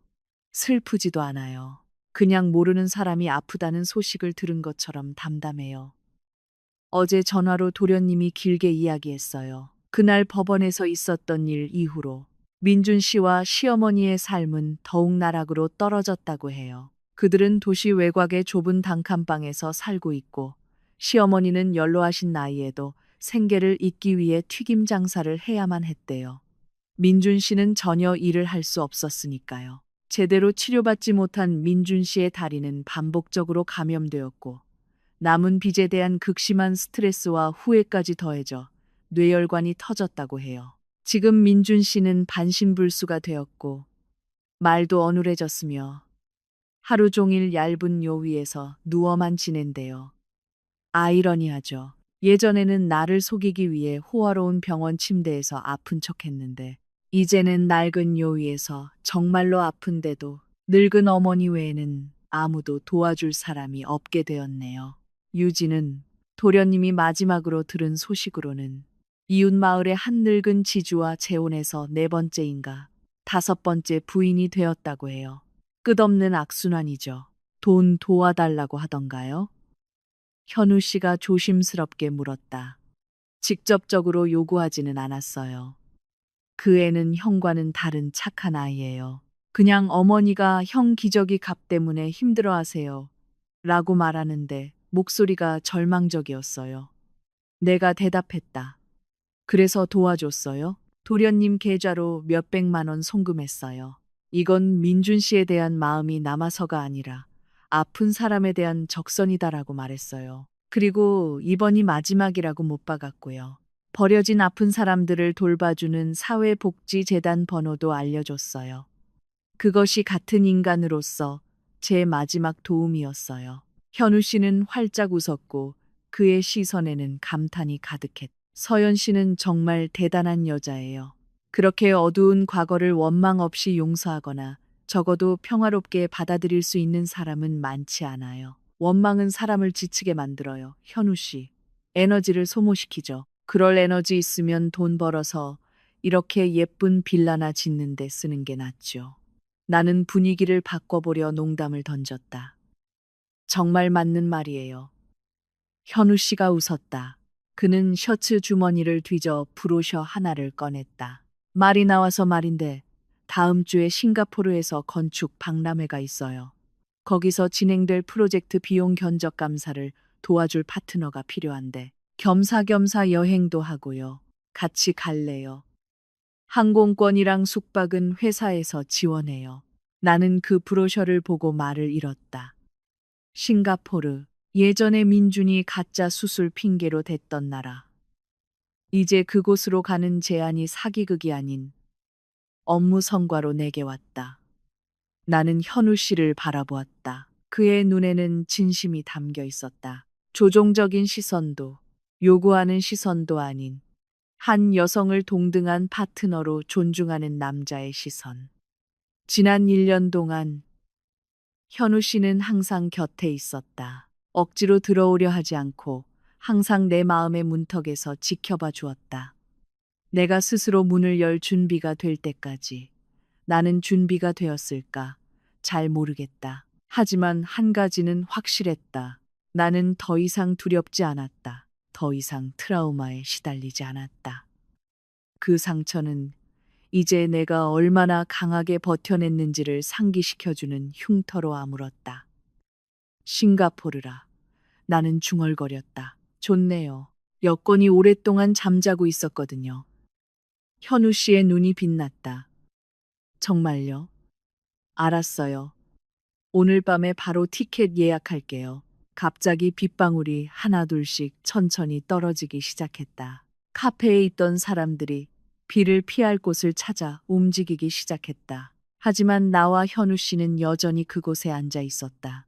Speaker 1: 슬프지도 않아요. 그냥 모르는 사람이 아프다는 소식을 들은 것처럼 담담해요. 어제 전화로 도련님이 길게 이야기했어요. 그날 법원에서 있었던 일 이후로 민준 씨와 시어머니의 삶은 더욱 나락으로 떨어졌다고 해요. 그들은 도시 외곽의 좁은 단칸방에서 살고 있고 시어머니는 연로하신 나이에도 생계를 잇기 위해 튀김 장사를 해야만 했대요. 민준 씨는 전혀 일을 할 수 없었으니까요. 제대로 치료받지 못한 민준 씨의 다리는 반복적으로 감염되었고 남은 빚에 대한 극심한 스트레스와 후회까지 더해져 뇌혈관이 터졌다고 해요. 지금 민준 씨는 반신불수가 되었고 말도 어눌해졌으며 하루 종일 얇은 요 위에서 누워만 지낸대요. 아이러니하죠. 예전에는 나를 속이기 위해 호화로운 병원 침대에서 아픈 척했는데 이제는 낡은 요 위에서 정말로 아픈데도 늙은 어머니 외에는 아무도 도와줄 사람이 없게 되었네요. 유진은 도련님이 마지막으로 들은 소식으로는 이웃 마을의 한 늙은 지주와 재혼해서 네 번째인가 다섯 번째 부인이 되었다고 해요. 끝없는 악순환이죠. 돈 도와달라고 하던가요? 현우 씨가 조심스럽게 물었다. 직접적으로 요구하지는 않았어요. 그 애는 형과는 다른 착한 아이예요. 그냥 어머니가 형 기저귀 값 때문에 힘들어 하세요. 라고 말하는데 목소리가 절망적이었어요. 내가 대답했다. 그래서 도와줬어요? 도련님 계좌로 몇백만 원 송금했어요. 이건 민준 씨에 대한 마음이 남아서가 아니라 아픈 사람에 대한 적선이다라고 말했어요. 그리고 이번이 마지막이라고 못 박았고요. 버려진 아픈 사람들을 돌봐주는 사회복지재단 번호도 알려줬어요. 그것이 같은 인간으로서 제 마지막 도움이었어요. 현우 씨는 활짝 웃었고 그의 시선에는 감탄이 가득했다. 서연 씨는 정말 대단한 여자예요. 그렇게 어두운 과거를 원망 없이 용서하거나 적어도 평화롭게 받아들일 수 있는 사람은 많지 않아요. 원망은 사람을 지치게 만들어요. 현우 씨. 에너지를 소모시키죠. 그럴 에너지 있으면 돈 벌어서 이렇게 예쁜 빌라나 짓는 데 쓰는 게 낫죠. 나는 분위기를 바꿔보려 농담을 던졌다. 정말 맞는 말이에요. 현우 씨가 웃었다. 그는 셔츠 주머니를 뒤져 브로셔 하나를 꺼냈다. 말이 나와서 말인데 다음 주에 싱가포르에서 건축 박람회가 있어요. 거기서 진행될 프로젝트 비용 견적 감사를 도와줄 파트너가 필요한데 겸사겸사 여행도 하고요. 같이 갈래요. 항공권이랑 숙박은 회사에서 지원해요. 나는 그 브로셔를 보고 말을 잃었다. 싱가포르, 예전에 민준이 가짜 수술 핑계로 댔던 나라. 이제 그곳으로 가는 제안이 사기극이 아닌 업무 성과로 내게 왔다. 나는 현우 씨를 바라보았다. 그의 눈에는 진심이 담겨 있었다. 조종적인 시선도, 요구하는 시선도 아닌 한 여성을 동등한 파트너로 존중하는 남자의 시선. 지난 1년 동안 현우 씨는 항상 곁에 있었다. 억지로 들어오려 하지 않고 항상 내 마음의 문턱에서 지켜봐 주었다. 내가 스스로 문을 열 준비가 될 때까지. 나는 준비가 되었을까? 잘 모르겠다. 하지만 한 가지는 확실했다. 나는 더 이상 두렵지 않았다. 더 이상 트라우마에 시달리지 않았다. 그 상처는 이제 내가 얼마나 강하게 버텨냈는지를 상기시켜주는 흉터로 아물었다. 싱가포르라. 나는 중얼거렸다. 좋네요. 여건이 오랫동안 잠자고 있었거든요. 현우 씨의 눈이 빛났다. 정말요? 알았어요. 오늘 밤에 바로 티켓 예약할게요. 갑자기 빗방울이 하나둘씩 천천히 떨어지기 시작했다. 카페에 있던 사람들이 비를 피할 곳을 찾아 움직이기 시작했다. 하지만 나와 현우 씨는 여전히 그곳에 앉아 있었다.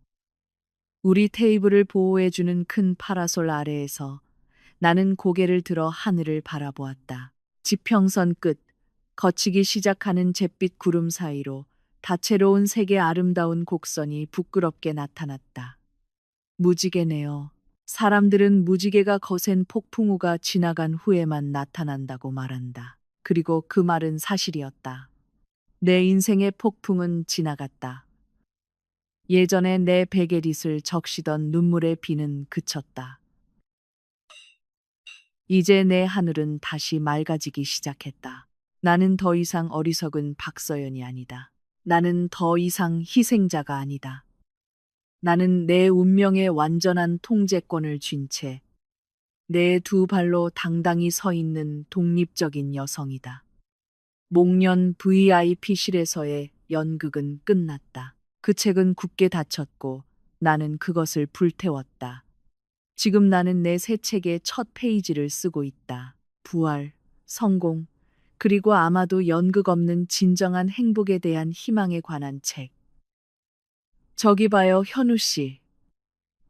Speaker 1: 우리 테이블을 보호해주는 큰 파라솔 아래에서 나는 고개를 들어 하늘을 바라보았다. 지평선 끝, 거치기 시작하는 잿빛 구름 사이로 다채로운 색의 아름다운 곡선이 부끄럽게 나타났다. 무지개네요. 사람들은 무지개가 거센 폭풍우가 지나간 후에만 나타난다고 말한다. 그리고 그 말은 사실이었다. 내 인생의 폭풍은 지나갔다. 예전에 내 베개릿을 적시던 눈물의 비는 그쳤다. 이제 내 하늘은 다시 맑아지기 시작했다. 나는 더 이상 어리석은 박서연이 아니다. 나는 더 이상 희생자가 아니다. 나는 내 운명의 완전한 통제권을 쥔 채 내 두 발로 당당히 서 있는 독립적인 여성이다. 목련 VIP실에서의 연극은 끝났다. 그 책은 굳게 닫혔고 나는 그것을 불태웠다. 지금 나는 내 새 책의 첫 페이지를 쓰고 있다. 부활, 성공, 그리고 아마도 연극 없는 진정한 행복에 대한 희망에 관한 책. 저기 봐요, 현우 씨.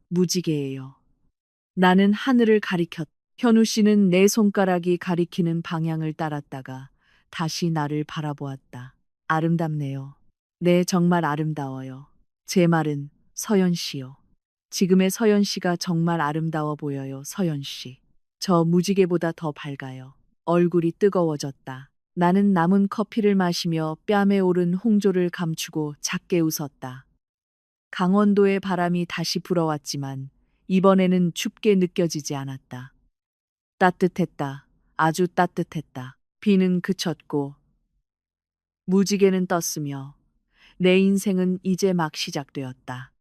Speaker 1: 무지개예요. 나는 하늘을 가리켰다. 현우 씨는 내 손가락이 가리키는 방향을 따랐다가 다시 나를 바라보았다. 아름답네요. 네, 정말 아름다워요. 제 말은 서연 씨요. 지금의 서연 씨가 정말 아름다워 보여요, 서연 씨. 저 무지개보다 더 밝아요. 얼굴이 뜨거워졌다. 나는 남은 커피를 마시며 뺨에 오른 홍조를 감추고 작게 웃었다. 강원도의 바람이 다시 불어왔지만 이번에는 춥게 느껴지지 않았다. 따뜻했다. 아주 따뜻했다. 비는 그쳤고 무지개는 떴으며 내 인생은 이제 막 시작되었다.